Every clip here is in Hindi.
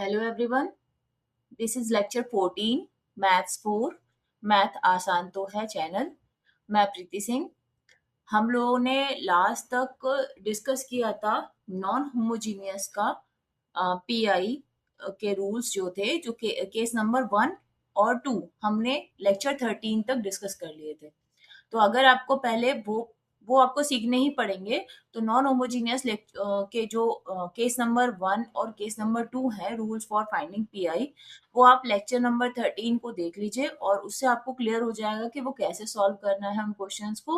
Hello everyone, this is lecture 14 maths 4। Math आसान तो है चैनल। मैं प्रीति सिंह। हम लोगों ने लास्ट तक डिस्कस किया था नॉन होमोजीनियस का पीआई के रूल्स जो थे, जो केस नंबर 1 और 2 हमने लेक्चर 13 तक डिस्कस कर लिए थे। तो अगर आपको पहले वो आपको सीखने ही पड़ेंगे। तो नॉन होमोजीनियस के जो केस नंबर 1 और केस नंबर 2 है, रूल्स फॉर फाइंडिंग पीआई, वो आप लेक्चर नंबर 13 को देख लीजिए और उससे आपको क्लियर हो जाएगा कि वो कैसे सॉल्व करना है उन क्वेश्चंस को।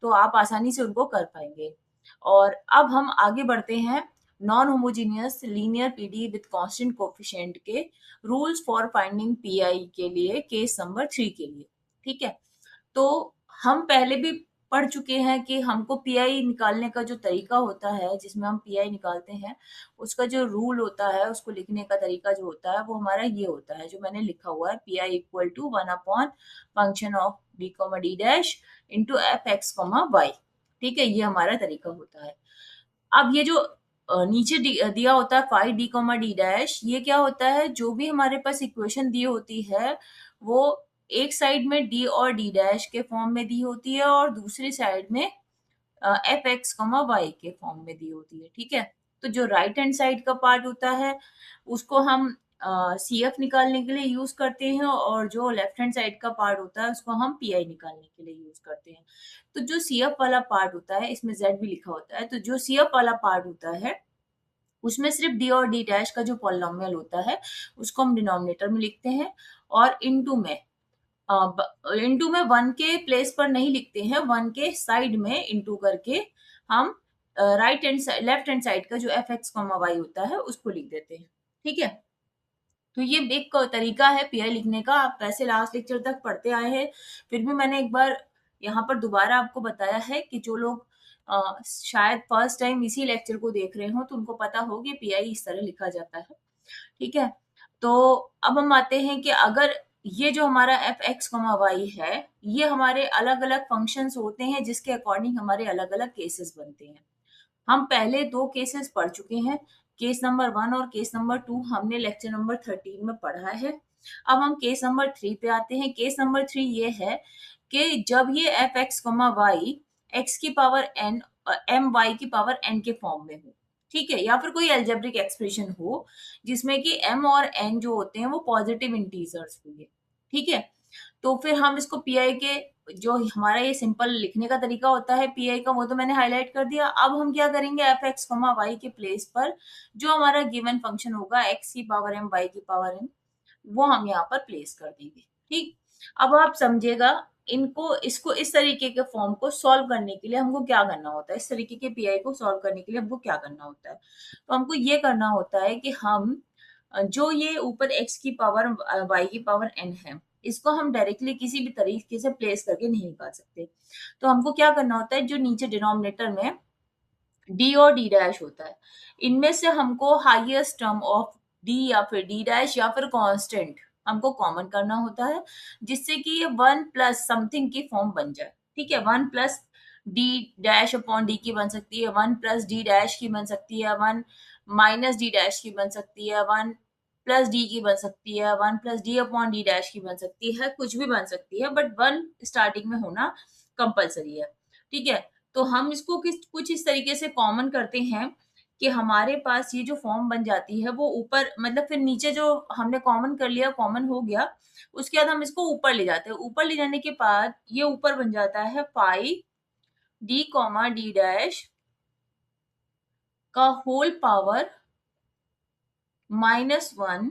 तो आप आसानी से उनको कर पाएंगे। और अब हम आगे बढ़ते हैं non homogeneous linear PD with constant coefficient के रूल्स फॉर फाइंडिंग पीआई के लिए, केस नंबर 3 के लिए। ठीक है। तो हम पहले भी पढ़ चुके हैं कि हमको पीआई निकालने का जो तरीका होता है, जिसमें हम पीआई निकालते हैं, उसका जो रूल होता है, उसको लिखने का तरीका जो होता है, वो हमारा ये होता है जो मैंने लिखा हुआ है, PI equal to 1 upon function of D comma D dash into F X comma Y. ठीक है, ये हमारा तरीका होता है। अब ये जो नीचे दिया होता है five D comma D dash, ये क्या होता है, जो भी हमारे पास इक्वेशन दी होती है वो एक साइड में डी और डी डैश के फॉर्म में दी होती है और दूसरी साइड में एफ एक्स कॉमा वाई के फॉर्म में दी होती है। ठीक है। तो जो राइट हैंड साइड का पार्ट होता है उसको हम सी एफ निकालने के लिए यूज करते हैं, और जो लेफ्ट हैंड साइड का पार्ट होता है उसको हम पीआई निकालने के लिए यूज करते हैं। तो जो सी एफ वाला पार्ट होता है, इसमें जेड भी लिखा होता है, तो जो सी एफ वाला पार्ट होता है उसमें सिर्फ डी और डी डैश का जो पॉलिनोमियल होता है उसको हम डिनोमिनेटर में लिखते हैं, और इनटू में वन के प्लेस पर नहीं लिखते हैं, वन के साइड में इनटू करके हम right hand left hand side का जो एफ एक्स कॉमा वाई होता है उसको लिख देते हैं। ठीक है। तो ये एक तरीका है पीआई लिखने का। आप वैसे लास्ट लेक्चर तक पढ़ते आए हैं, फिर भी मैंने एक बार यहाँ पर दोबारा आपको बताया है कि जो लोग शायद फर्स्ट टाइम इसी लेक्चर को देख रहे हो तो उनको पता हो कि पीआई इस तरह लिखा जाता है। ठीक है। तो अब हम आते हैं कि अगर ये जो हमारा एफ एक्स कॉमा वाई है, ये हमारे अलग अलग फंक्शंस होते हैं जिसके अकॉर्डिंग हमारे अलग अलग केसेस बनते हैं। हम पहले दो केसेस पढ़ चुके हैं, केस नंबर 1 और केस नंबर 2 हमने लेक्चर नंबर 13 में पढ़ा है। अब हम केस नंबर 3 पे आते हैं। केस नंबर 3 ये है कि जब ये F X comma Y X की पावर एन एम वाई की पावर एन के फॉर्म में हो। ठीक है, या फिर कोई एल्जेब्रिक एक्सप्रेशन हो जिसमें कि एम और एन जो होते हैं वो पॉजिटिव इंटीजर्स होंगे। ठीक है। तो फिर हम इसको पीआई के, जो हमारा ये सिंपल लिखने का तरीका होता है पीआई का, वो तो मैंने हाईलाइट कर दिया। अब हम क्या करेंगे, एफ एक्स कॉमा वाई के प्लेस पर जो हमारा गिवन फंक्शन होगा एक्स की पावर एम वाई की पावर एन, वो हम यहाँ पर प्लेस कर देंगे। ठीक। अब आप समझिएगा, इनको इसको इस तरीके के फॉर्म को सॉल्व करने के लिए हमको क्या करना होता है, इस तरीके के पीआई को सॉल्व करने के लिए हमको क्या करना होता है। तो हमको ये करना होता है कि हम जो ये ऊपर x की पावर y की पावर n है, इसको हम डायरेक्टली किसी भी तरीके से प्लेस करके नहीं निकाल सकते। तो हमको क्या करना होता है, जो नीचे डिनोमिनेटर में d और d डैश होता है, इनमें से हमको हाईएस्ट टर्म ऑफ d या फिर d डैश या फिर कांस्टेंट हमको कॉमन करना होता है, जिससे कि ये 1 प्लस समथिंग की फॉर्म बन जाए। ठीक है, 1 plus D dash upon D की बन सकती है, 1 प्लस डी डैश की बन सकती है, 1 माइनस डी डैश की बन सकती है, 1 प्लस डी की बन सकती है, 1 plus D upon D dash की बन सकती है, कुछ भी बन सकती है, बट 1 स्टार्टिंग में होना कंपलसरी है। ठीक है। तो हम इसको कुछ इस तरीके से कॉमन करते हैं कि हमारे पास ये जो फॉर्म बन जाती है वो ऊपर, मतलब फिर नीचे जो हमने कॉमन कर लिया, कॉमन हो गया, उसके बाद हम इसको ऊपर ले जाते हैं। ऊपर ले जाने के बाद ये ऊपर बन जाता है five D comma D dash का होल पावर -1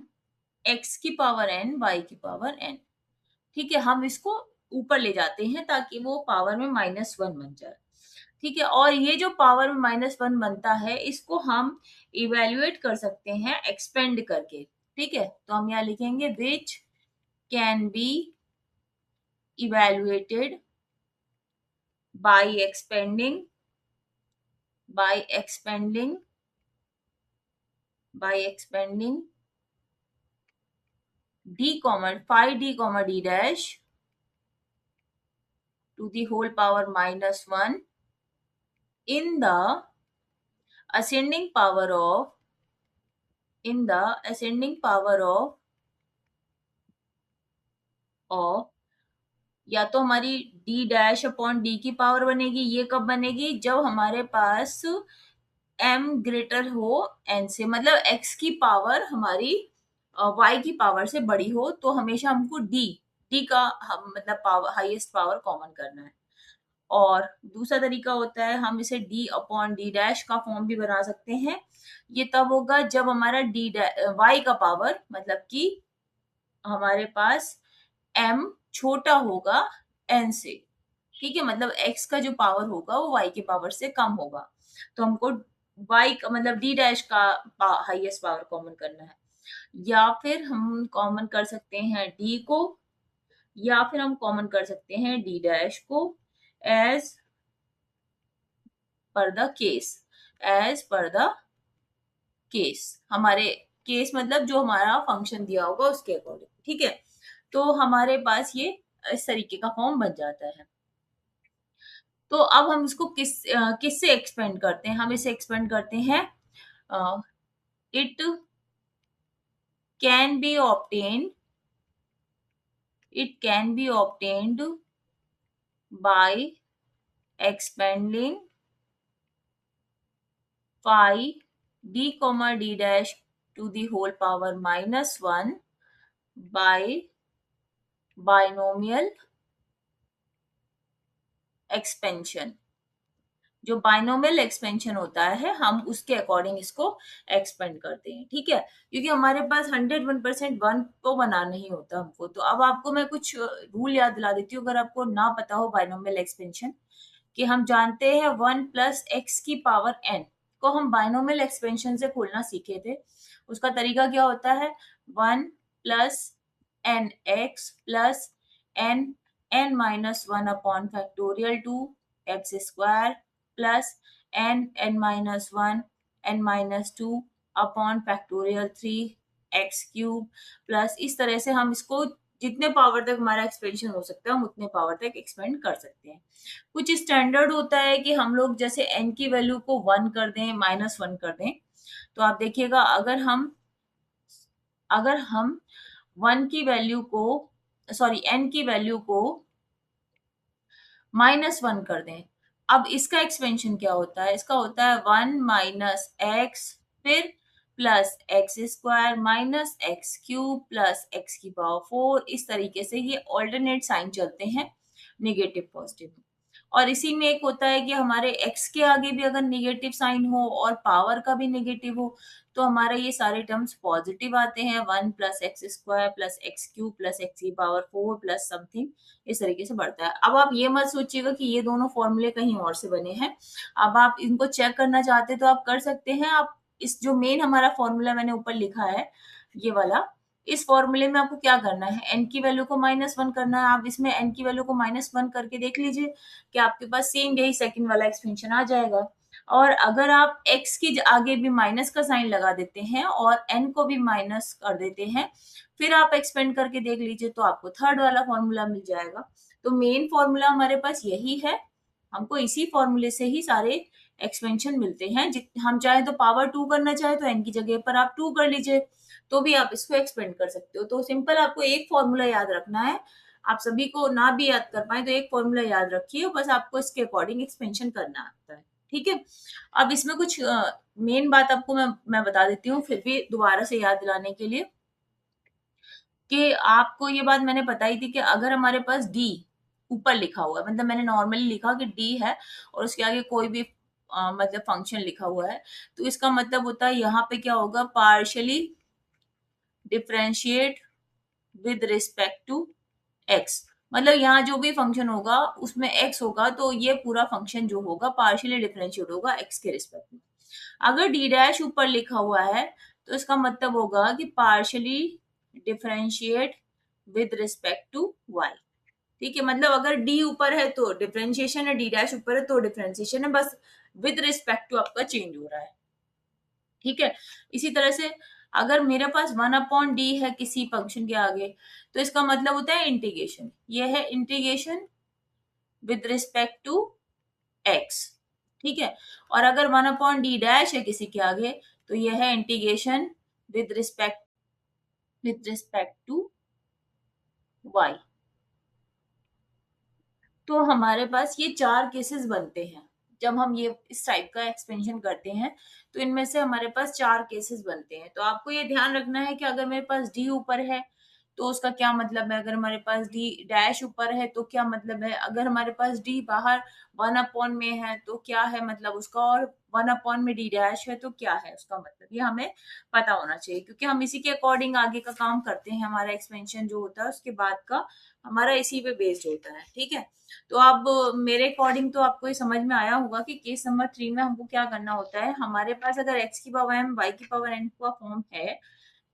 एक्स की पावर एन वाई की पावर एन। ठीक है, हम इसको ऊपर ले जाते हैं ताकि वो पावर में -1 बन जाए। ठीक है, और ये जो पावर में -1 बनता है इसको हम इवेल्युएट कर सकते हैं एक्सपेंड करके। ठीक है, तो हम यहाँ लिखेंगे which can be evaluated by expanding by expanding by expanding d comma 5d comma d dash to the whole power -1 in the ascending power of in the ascending power of या तो हमारी डी डैश अपॉन डी की पावर बनेगी, ये कब बनेगी, जब हमारे पास m ग्रेटर हो n से, मतलब x की पावर हमारी y की पावर से बड़ी हो, तो हमेशा हमको d का मतलब पावर, हाईएस्ट पावर कॉमन करना है। और दूसरा तरीका होता है, हम इसे d अपॉन डी डैश का फॉर्म भी बना सकते हैं। ये तब होगा जब हमारा y का पावर, मतलब कि हमारे पास m छोटा होगा n से, ठीक है, मतलब x का जो पावर होगा वो y की पावर से कम होगा। तो हमको y का मतलब d डैश का हाईएस्ट पावर कॉमन करना है। या फिर हम कॉमन कर सकते हैं d को, या फिर हम कॉमन कर सकते हैं d डैश को, as per the case, as per the case, हमारे केस मतलब जो हमारा फंक्शन दिया होगा उसके अकॉर्डिंग, ठीक है। तो हमारे पास ये इस तरीके का फॉर्म बन जाता है। तो अब हम इसको किससे एक्सपेंड करते हैं, हम इसे एक्सपेंड करते हैं, it can be obtained, it can be obtained by expanding phi d comma d dash to the whole power minus 1 by binomial expansion। जो बाइनोमियल एक्सपेंशन होता है हम उसके अकॉर्डिंग इसको एक्सपेंड करते हैं, ठीक है, क्योंकि हमारे पास 101% वन तो बनाना नहीं होता हमको। तो अब आपको मैं कुछ रूल याद दिला देती हूँ, अगर आपको ना पता हो बाइनोमियल एक्सपेंशन, कि हम जानते हैं 1 + x की पावर n को हम बाइनोमियल एक्सपेंशन से खोलना सीखे थे। उसका तरीका क्या होता है, 1 + nx + n n-1 upon factorial 2 x² plus n n-1 upon factorial 3 x³ plus, इस तरह से हम इसको जितने पावर तक हमारा एक्सपेंशन हो सकता है हम उतने पावर तक एक्सपेंड कर सकते हैं। कुछ स्टैंडर्ड होता है कि हम लोग जैसे n की वैल्यू को 1 कर दें, -1 कर दें। तो आप देखिएगा, अगर हम 1 की वैल्यू को, सॉरी n की वैल्यू को -1 कर दें, अब इसका एक्सपेंशन क्या होता है, इसका होता है 1 - x, फिर plus x² minus x³ plus x⁴। इस तरीके से ये ऑल्टरनेट साइन चलते हैं, नेगेटिव पॉजिटिव। और इसी में एक होता है कि हमारे x के आगे भी अगर नेगेटिव साइन हो और पावर का भी नेगेटिव हो, तो हमारे ये सारे टर्म्स पॉजिटिव आते हैं, 1 + x² plus x³ plus x⁴ plus something, इस तरीके से बढ़ता है। अब आप ये मत सोचिएगा कि ये दोनों फॉर्मूले कहीं और से बने हैं। अब आप इनको चेक करना चाहते तो आप कर सकते हैं। आप इस जो मेन हमारा फॉर्मूला मैंने ऊपर लिखा है, ये वाला, इस फॉर्मूले में आपको क्या करना है, n की वैल्यू को -1 करना है। आप इसमें n की वैल्यू को -1 करके देख लीजिए कि आपके पास सेम यही सेकंड वाला एक्सपेंशन आ जाएगा। और अगर आप x के आगे भी माइनस का साइन लगा देते हैं और n को भी माइनस कर देते हैं, फिर आप एक्सपेंड करके देख लीजिए, तो आपको थर्ड वाला फॉर्मूला मिल जाएगा। तो मेन फॉर्मूला हमारे पास यही है, हमको इसी फॉर्मूले से ही सारे एक्सपेंशन मिलते हैं। हम चाहे तो पावर 2 करना चाहे तो n की जगह पर आप 2 कर लीजिए, तो भी आप इसको एक्सपेंड कर सकते हो। तो सिंपल आपको एक फॉर्मूला याद रखना है। आप सभी को ना भी याद कर पाए तो एक फॉर्मूला याद रखिए, बस आपको इसके अकॉर्डिंग एक्सपेंशन करना आता है, ठीक है। अब इसमें कुछ मेन बात आपको मैं बता देती हूँ, फिर भी दोबारा से याद दिलाने के लिए, कि आपको ये बात मैंने बताई थी कि अगर हमारे पास डी ऊपर लिखा हुआ है, मतलब मैंने नॉर्मली लिखा कि डी है और उसके आगे कोई भी मतलब फंक्शन लिखा हुआ है, तो इसका मतलब होता है यहाँ पे क्या होगा, partially differentiate with respect to X. मतलब यहाँ जो भी फंक्शन होगा उसमें एक्स होगा, तो ये पूरा फंक्शन जो होगा पार्शियली डिफरेंशिएट होगा एक्स के रिस्पेक्ट में। अगर डी डैश ऊपर लिखा हुआ है तो इसका मतलब होगा कि partially differentiate with respect to Y, ठीक है। मतलब अगर डी ऊपर है तो डिफरेंशिएशन है, डी डैश ऊपर है तो डिफरेंशिएशन है, बस विद रिस्पेक्ट टू आपका चेंज हो रहा है, ठीक है। इसी तरह से अगर मेरे पास 1/d है किसी फंक्शन के आगे, तो इसका मतलब होता है इंटीग्रेशन, ये है integration with respect to x, ठीक है। और अगर 1/d डैश है किसी के आगे, तो यह है integration with respect to y। तो हमारे पास ये 4 केसेस बनते हैं। जब हम ये इस टाइप का एक्सपेंशन करते हैं तो इनमें से हमारे पास 4 केसेस बनते हैं। तो आपको ये ध्यान रखना है कि अगर मेरे पास डी ऊपर है तो उसका क्या मतलब है, अगर हमारे पास डी डैश ऊपर है तो क्या मतलब है, अगर हमारे पास डी बाहर 1 अपॉन में है तो क्या है मतलब उसका, और 1 अपॉन में डी डैश है तो क्या है उसका मतलब, ये हमें पता होना चाहिए क्योंकि हम इसी के अकॉर्डिंग आगे का काम करते हैं। हमारा एक्सपेंशन जो होता है उसके बाद का हमारा इसी पे बेस्ड होता है। ठीक है, तो अब मेरे अकॉर्डिंग तो आपको ये समझ में आया होगा कि केस नंबर 3 में हमको क्या करना होता है। हमारे पास अगर x की पावर m y की पावर n का फॉर्म है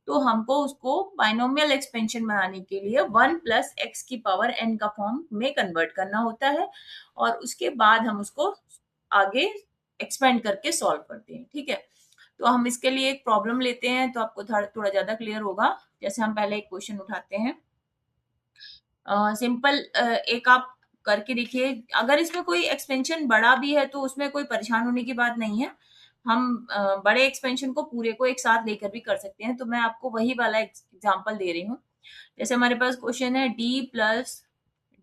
तो हमको उसको बाइनोमियल एक्सपेंशन बनाने के लिए 1 प्लस एक्स की पावर n का फॉर्म में कन्वर्ट करना होता है और उसके बाद हम उसको आगे एक्सपेंड करके सॉल्व करते हैं। ठीक है, तो हम इसके लिए एक प्रॉब्लम लेते हैं तो आपको थोड़ा ज्यादा क्लियर होगा। जैसे हम पहले एक क्वेश्चन उठाते हैं, सिंपल एक आप करके देखिए। अगर इसमें कोई एक्सपेंशन बड़ा भी है तो उसमें कोई परेशान होने की बात नहीं है। हम बड़े एक्सपेंशन को पूरे को एक साथ लेकर भी कर सकते हैं। तो मैं आपको वही वाला एग्जांपल दे रही हूँ। जैसे हमारे पास क्वेश्चन है D plus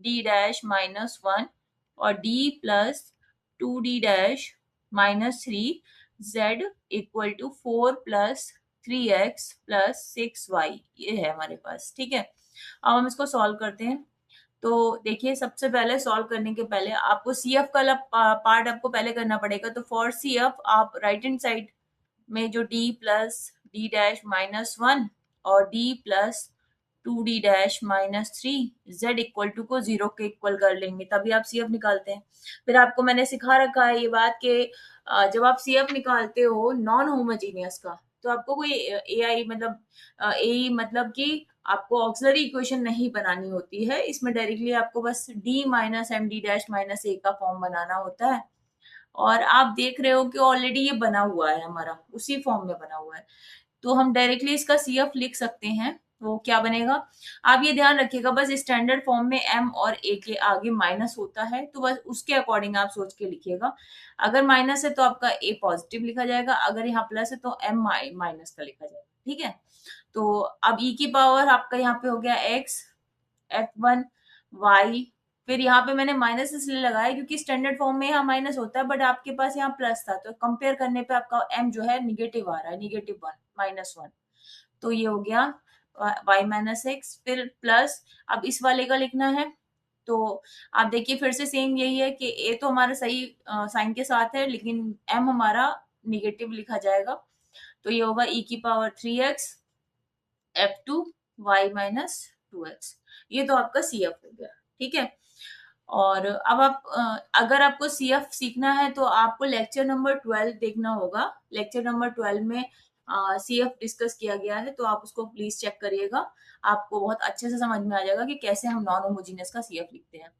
D dash minus one और D plus two D dash minus three z equal to 4 plus 3x plus 6y, ये है हमारे पास। ठीक है, अब हम इसको सॉल्व करते हैं। तो देखिए, सबसे पहले सॉल्व करने के पहले आपको सी एफ का पार्ट आपको पहले करना पड़ेगा। तो फॉर सी एफ आप राइट हैंड साइड में जो D plus D dash minus one और D plus two D dash minus three z equal to को 0 के इक्वल कर लेंगे, तभी आप सी एफ निकालते हैं। फिर आपको मैंने सिखा रखा है ये बात कि जब आप सी एफ निकालते हो नॉन होमोजीनियस का, तो आपको कोई ए आई मतलब ए मतलब कि आपको ऑक्सिलरी इक्वेशन नहीं बनानी होती है। इसमें डायरेक्टली आपको बस D minus M D dash minus a का फॉर्म बनाना होता है। और आप देख रहे हो कि ऑलरेडी ये बना हुआ है, हमारा उसी फॉर्म में बना हुआ है। तो हम डायरेक्टली इसका सी एफ लिख सकते हैं। तो क्या बनेगा, आप ये ध्यान रखिएगा, बस स्टैंडर्ड फॉर्म में एम और ए के आगे माइनस होता है तो बस उसके अकॉर्डिंग आप सोच के लिखिएगा। अगर माइनस है तो आपका ए पॉजिटिव लिखा जाएगा, अगर यहाँ प्लस है तो एम माइनस का लिखा जाएगा। ठीक है, तो अब ई की पावर आपका यहाँ पे हो गया एक्स F1 y, फिर यहाँ पे मैंने माइनस इसलिए लगाया क्योंकि स्टैंडर्ड फॉर्म में यहाँ माइनस होता है बट आपके पास यहाँ प्लस था, तो कंपेयर करने पे आपका m जो है निगेटिव आ रहा है, -1 तो ये हो गया y माइनस एक्स। फिर प्लस अब इस वाले का लिखना है। तो आप देखिए फिर से सेम यही है कि a तो हमारा सही साइन के साथ है लेकिन m हमारा निगेटिव लिखा जाएगा। तो ये होगा e की power 3x F2 y minus 2x। ये तो आपका सी एफ हो गया। ठीक है, और अब आप अगर आपको सी एफ सीखना है तो आपको लेक्चर नंबर 12 देखना होगा। लेक्चर नंबर 12 में सी एफ डिस्कस किया गया है, तो आप उसको प्लीज चेक करिएगा। आपको बहुत अच्छे से समझ में आ जाएगा कि कैसे हम नॉन होमोजीनियस का सी एफ लिखते हैं।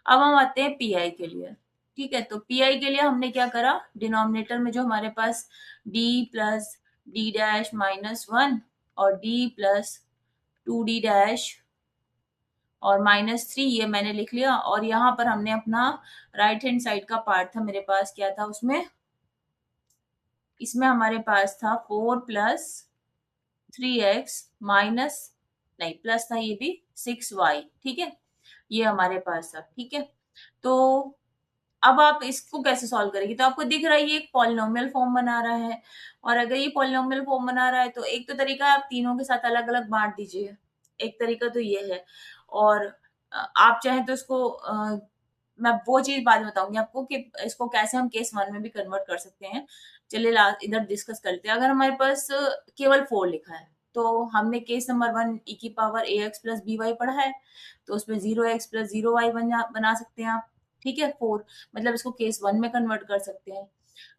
अब हम आते हैं पी आई के लिए। ठीक है, तो पी आई के लिए हमने क्या करा, डिनोमिनेटर में जो हमारे पास D plus D dash minus one और D plus two D dash और -3 ये मैंने लिख लिया। और यहाँ पर हमने अपना राइट हैंड साइड का पार्ट था, मेरे पास क्या था उसमें, इसमें हमारे पास था 4 प्लस 3x माइनस, नहीं प्लस था ये भी 6y। ठीक है, ये हमारे पास था। ठीक है, तो अब आप इसको कैसे सॉल्व करेंगे, तो आपको दिख रहा है ये एक पॉलिनोमियल फॉर्म बना रहा है। और अगर ये पॉलिनोमियल फॉर्म बना रहा है तो एक तो तरीका है आप तीनों के साथ अलग अलग बांट दीजिए, एक तरीका तो ये है। और आप चाहें तो इसको मैं वो चीज बाद में बताऊंगी आपको कि इसको कैसे हम केस वन में भी कन्वर्ट कर सकते हैं। चलिए इधर डिस्कस करते हैं। अगर हमारे पास केवल 4 लिखा है तो हमने केस नंबर 1 ई की पावर ए एक्स प्लस बी वाई पढ़ा है, तो उसमें 0x प्लस 0y बना सकते हैं आप। ठीक है, 4 मतलब इसको केस 1 में कन्वर्ट कर सकते हैं।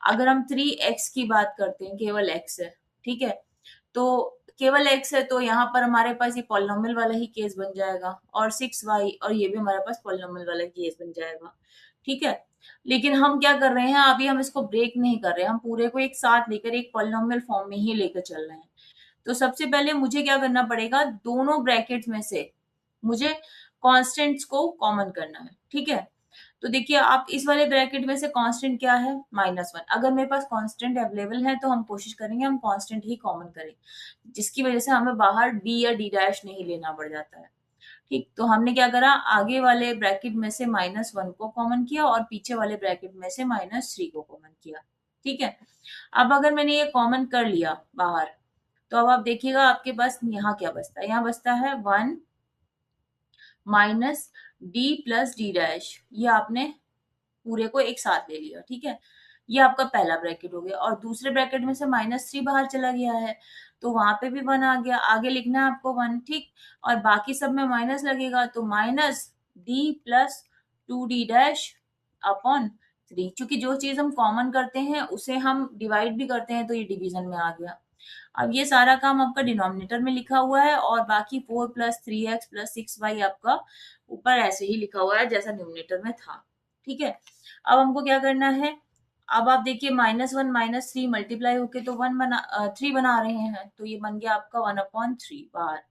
अगर हम 3x की बात करते हैं, केवल x है। ठीक है, तो केवल x है तो यहाँ पर हमारे पास ये पॉलिनोमियल वाला ही केस बन जाएगा, और 6y और ये भी हमारे पास पॉलिनोमियल वाला केस बन जाएगा। ठीक है, लेकिन हम क्या कर रहे हैं, अभी हम इसको ब्रेक नहीं कर रहे हैं, हम पूरे को एक साथ लेकर एक पॉलिनोमियल फॉर्म में ही लेकर चल रहे हैं। तो सबसे पहले मुझे क्या करना पड़ेगा, दोनों ब्रैकेट्स में से मुझे कॉन्स्टेंट्स को कॉमन करना है। ठीक है, तो देखिए आप इस वाले ब्रैकेट में से कांस्टेंट क्या है, -1। अगर मेरे पास कांस्टेंट अवेलेबल है तो हम कोशिश करेंगे हम कांस्टेंट ही कॉमन करें, जिसकी वजह से हमें बाहर डी या डी डैश नहीं लेना पड़ जाता है। ठीक, तो हमने क्या करा, आगे वाले ब्रैकेट में से -1 को कॉमन किया और पीछे वाले ब्रैकेट में से -3 को कॉमन किया। ठीक है, अब अगर मैंने ये कॉमन कर लिया बाहर, तो अब आप देखिएगा आपके पास यहाँ क्या बचता है, यहाँ बचता है 1 minus D plus D dash. ये आपने पूरे को एक साथ ले लिया। ठीक है, ये आपका पहला ब्रैकेट हो गया और दूसरे ब्रैकेट में से -3 बाहर चला गया है, तो वहां पे भी 1 आ गया, आगे लिखना है आपको 1। ठीक, और बाकी सब में माइनस लगेगा तो minus D plus 2d dash upon 3। क्योंकि जो चीज हम कॉमन करते हैं उसे हम डिवाइड भी करते हैं, तो ये डिवीजन में आ गया। अब ये सारा काम आपका डिनोमिनेटर में लिखा हुआ है और बाकी 4 प्लस 3x प्लस 6y आपका ऊपर ऐसे ही लिखा हुआ है जैसा न्यूमिनेटर में था। ठीक है, अब हमको क्या करना है, अब आप देखिए -1 -3 मल्टीप्लाई होके तो 3 बना रहे हैं, तो ये बन गया आपका 1/3 बाहर।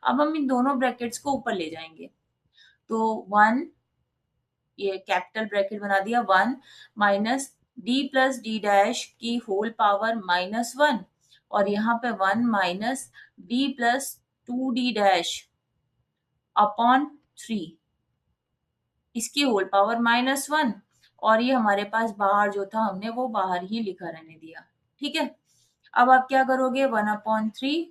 अब हम इन दोनों ब्रैकेट्स को ऊपर ले जाएंगे, तो 1, ये कैपिटल ब्रैकेट बना दिया, 1 minus D plus D dash की होल पावर -1 और यहाँ पे 1 minus D plus 2d dash upon 3, इसकी होल पावर -1 और ये हमारे पास बाहर जो था हमने वो बाहर ही लिखा रहने दिया। ठीक है, अब आप क्या करोगे, 1/3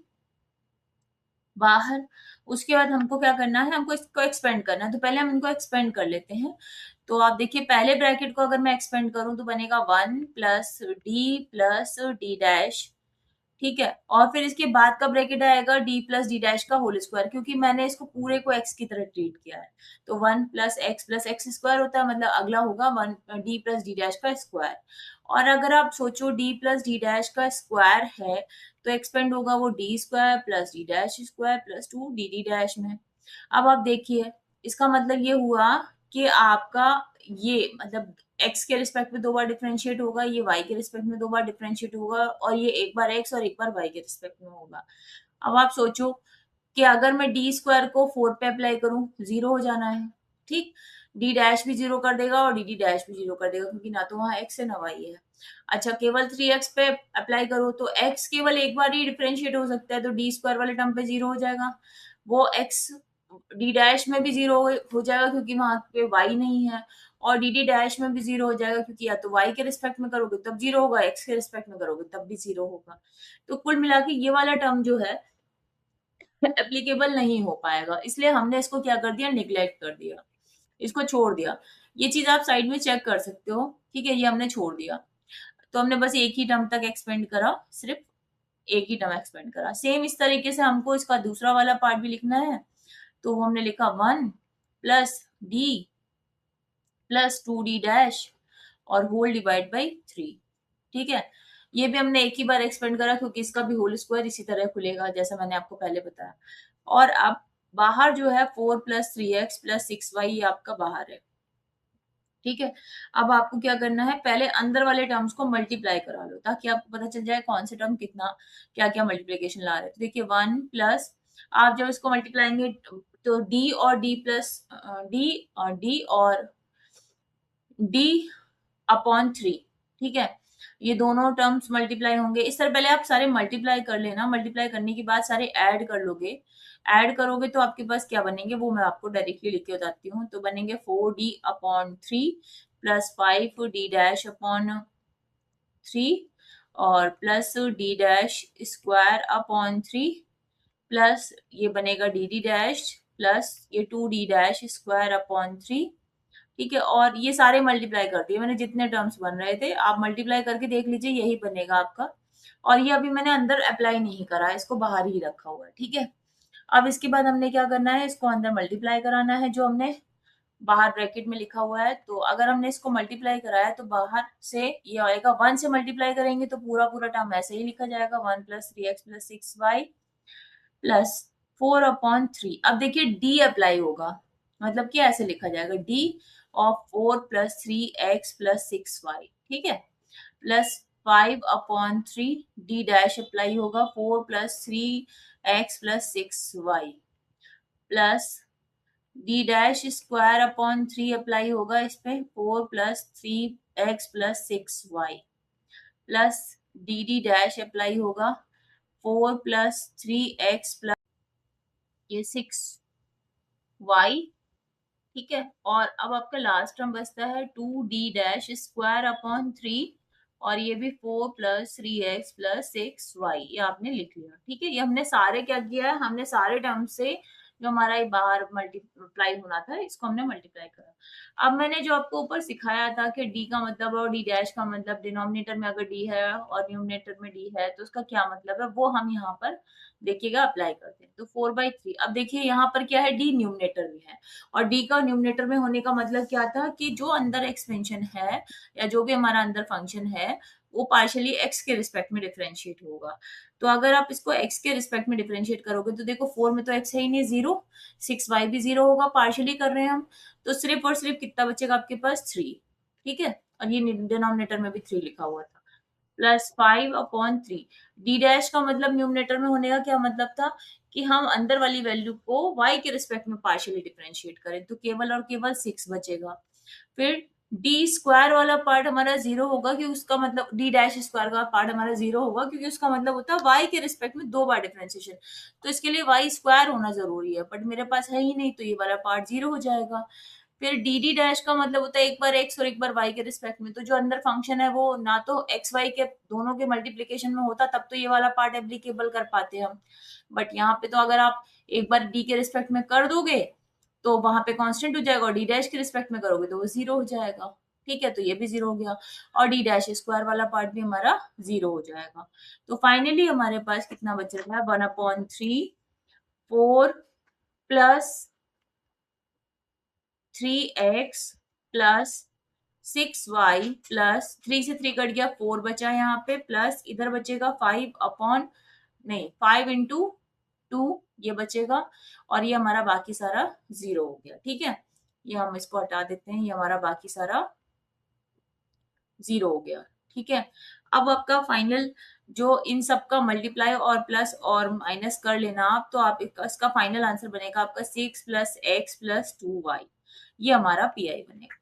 बाहर। उसके बाद हमको क्या करना है, हमको इसको एक्सपेंड करना है, तो पहले हम इनको एक्सपेंड कर लेते हैं। तो आप देखिए पहले ब्रैकेट को अगर मैं एक्सपेंड करूं तो बनेगा 1 प्लस डी डैश। ठीक है, और फिर इसके बाद का ब्रैकेट आएगा डी प्लस डी डैश का होल स्क्वायर, क्योंकि मैंने इसको पूरे को एक्स की तरह ट्रीट किया है, तो 1 प्लस एक्स स्क्वायर होता है, मतलब अगला होगा 1 डी प्लस डी डैश का स्क्वायर। और अगर आप सोचो डी प्लस डी डैश का स्क्वायर है तो एक्सपेंड होगा वो D square plus D dash square plus 2 D dash में। अब आप देखिए इसका मतलब ये हुआ कि आपका ये मतलब x के रिस्पेक्ट में 2 बार डिफरेंशिएट होगा, ये y के रिस्पेक्ट में 2 बार डिफरेंशिएट होगा और ये एक बार x और एक बार y के रिस्पेक्ट में होगा। अब आप सोचो कि अगर मैं डी स्क्वायर को 4 पे अप्लाई करूं, 0 हो जाना है। ठीक, डी डैश भी 0 कर देगा और डी डी डैश भी 0 कर देगा, क्योंकि ना तो वहां x है ना y है। अच्छा, केवल 3x पे अप्लाई करो तो x केवल एक बार ही डिफरेंशिएट हो सकता है, तो डी स्क्वायर वाले टर्म पे 0 हो जाएगा, वो x डी डैश में भी 0 हो जाएगा क्योंकि वहां पे y नहीं है, और डी डी डैश में भी 0 हो जाएगा क्योंकि या तो y के रिस्पेक्ट में करोगे तब 0 होगा, x के रिस्पेक्ट में करोगे तब भी 0 होगा। तो कुल मिला के ये वाला टर्म जो है एप्लीकेबल नहीं हो पाएगा, इसलिए हमने इसको क्या कर दिया, निग्लेक्ट कर दिया, इसको छोड़ दिया। ये चीज आप साइड में चेक कर सकते हो। ठीक है, ये हमने छोड़ दिया, तो हमने बस एक ही टर्म तक एक्सपेंड करा, सिर्फ एक ही टर्म एक्सपेंड करा। सेम इस तरीके से हमको इसका दूसरा वाला पार्ट भी लिखना है, तो हमने लिखा 1 plus D plus 2d dash और होल डिवाइड बाई 3। ठीक है, ये भी हमने एक ही बार एक्सपेंड करा क्योंकि इसका भी होल स्क्वायर इसी तरह खुलेगा जैसा मैंने आपको पहले बताया। और अब बाहर जो है 4 प्लस 3x प्लस 6y ये आपका बाहर है। ठीक है, अब आपको क्या करना है, पहले अंदर वाले टर्म्स को मल्टीप्लाई करा लो ताकि आपको पता चल जाए कौन से टर्म कितना क्या क्या मल्टीप्लीकेशन ला रहे हैं। तो देखिए 1 प्लस, आप जब इसको मल्टीप्लाएंगे तो डी और डी प्लस डी और डी अपॉन 3। ठीक है, ये दोनों टर्म्स मल्टीप्लाई होंगे। इस तरह पहले आप सारे मल्टीप्लाई कर लेना, मल्टीप्लाई करने के बाद सारे ऐड कर लोगे। ऐड करोगे तो आपके पास क्या बनेंगे वो मैं आपको डायरेक्टली लिख के बताती हूँ। तो बनेंगे 4d upon 3 plus 5d dash upon 3 और plus D dash square upon 3 plus ये बनेगा डी डी डैश प्लस ये 2d डैश स्क्वायर अपॉन 3। ठीक है, और ये सारे मल्टीप्लाई कर दिए मैंने, जितने टर्म्स बन रहे थे आप मल्टीप्लाई करके देख लीजिए, यही बनेगा आपका। और ये अभी मैंने अंदर अप्लाई नहीं करा है, इसको बाहर ही रखा हुआ है। ठीक है, अब इसके बाद हमने क्या करना है, इसको अंदर मल्टीप्लाई कराना है जो हमने बाहर ब्रैकेट में लिखा हुआ है। तो अगर हमने इसको मल्टीप्लाई कराया तो बाहर से ये आएगा 1 से मल्टीप्लाई करेंगे तो पूरा पूरा टर्म ऐसे ही लिखा जाएगा, 1 plus 3x plus 6y plus 4/3। अब देखिए डी अप्लाई होगा, मतलब कि ऐसे लिखा जाएगा D of 4 plus 3x plus 6y। ठीक है, प्लस 5/3 डी डैश अप्लाई होगा 4 plus 3x plus 6y plus D dash square upon 3 apply होगा इस पे, 4 plus 3x plus 6y plus D D dash apply होगा 4 प्लस 3x प्लस ये 6y। ठीक है, और अब आपका लास्ट टर्म बचता है 2d स्क्वायर अपॉन 3, और ये भी 4 प्लस 3x प्लस 6y, ये आपने लिख लिया। ठीक है, ये हमने सारे क्या किया है, हमने सारे टर्म से जो हमारा ये बाहर मल्टीप्लाई होना था इसको हमने मल्टीप्लाई करा। अब मैंने जो आपको ऊपर सिखाया था कि d का मतलब और d डैश का मतलब, डिनोमिनेटर में अगर d है और न्यूमिनेटर में d है तो उसका क्या मतलब है, वो हम यहाँ पर देखिएगा अप्लाई करते हैं। तो 4/3, अब देखिए यहाँ पर क्या है, d न्यूमिनेटर में है और d का न्यूमिनेटर में होने का मतलब क्या था कि जो अंदर एक्सपेंशन है या जो भी हमारा अंदर फंक्शन है वो पार्शियली x के रिस्पेक्ट में डिफरेंशिएट होगा। तो अगर आप इसको x के रिस्पेक्ट में डिफरेंशिएट करोगे तो देखो 4 में तो x है ही नहीं, 0, 6y भी 0 होगा, पार्शियली कर रहे हैं हम, तो सिर्फ और सिर्फ कितना बचेगा आपके पास, 3। ठीक है, और ये डिनोमिनेटर में भी 3 लिखा हुआ था, प्लस 5/3। डी डैश का मतलब न्यूमिनेटर में होने का क्या मतलब था कि हम अंदर वाली वैल्यू को y के रिस्पेक्ट में पार्शियली डिफरेंशिएट करें, तो केवल और केवल 6 बचेगा। फिर डी स्क्वायर वाला पार्ट हमारा 0 होगा, कि उसका मतलब डी डैश स्क्वायर का पार्ट हमारा 0 होगा क्योंकि उसका मतलब होता है y के रिस्पेक्ट में 2 बार डिफरेंशिएशन, तो इसके लिए y स्क्वायर होना जरूरी है, बट मेरे पास है ही नहीं तो ये वाला पार्ट 0 हो जाएगा। फिर डी डी डैश का मतलब होता है एक बार x और एक बार y के रिस्पेक्ट में, तो जो अंदर फंक्शन है वो ना तो एक्स वाई के दोनों के मल्टीप्लीकेशन में होता तब तो ये वाला पार्ट एप्लीकेबल कर पाते हम, बट यहाँ पे तो अगर आप एक बार d के रिस्पेक्ट में कर दोगे तो वहां पे कांस्टेंट हो जाएगा, और डी डैश के रिस्पेक्ट में करोगे तो वो 0 हो जाएगा। ठीक है, तो ये भी 0 हो गया और डी डैश स्क्वायर वाला पार्ट भी हमारा 0 हो जाएगा। तो फाइनली हमारे पास कितना बच रहा है, 1/3 4 plus 3x plus 6y plus 3 से 3 कट गया, 4 बचा यहाँ पे, प्लस इधर बचेगा 5 अपॉन, नहीं 5 इंटू 2 ये बचेगा, और ये हमारा बाकी सारा 0 हो गया। ठीक है, ये हम इसको हटा देते हैं, ये हमारा बाकी सारा 0 हो गया। ठीक है, अब आपका फाइनल जो इन सब का मल्टीप्लाई और प्लस और माइनस कर लेना आप, तो आप इसका फाइनल आंसर बनेगा आपका 6 प्लस एक्स प्लस 2y, ये हमारा पीआई बनेगा।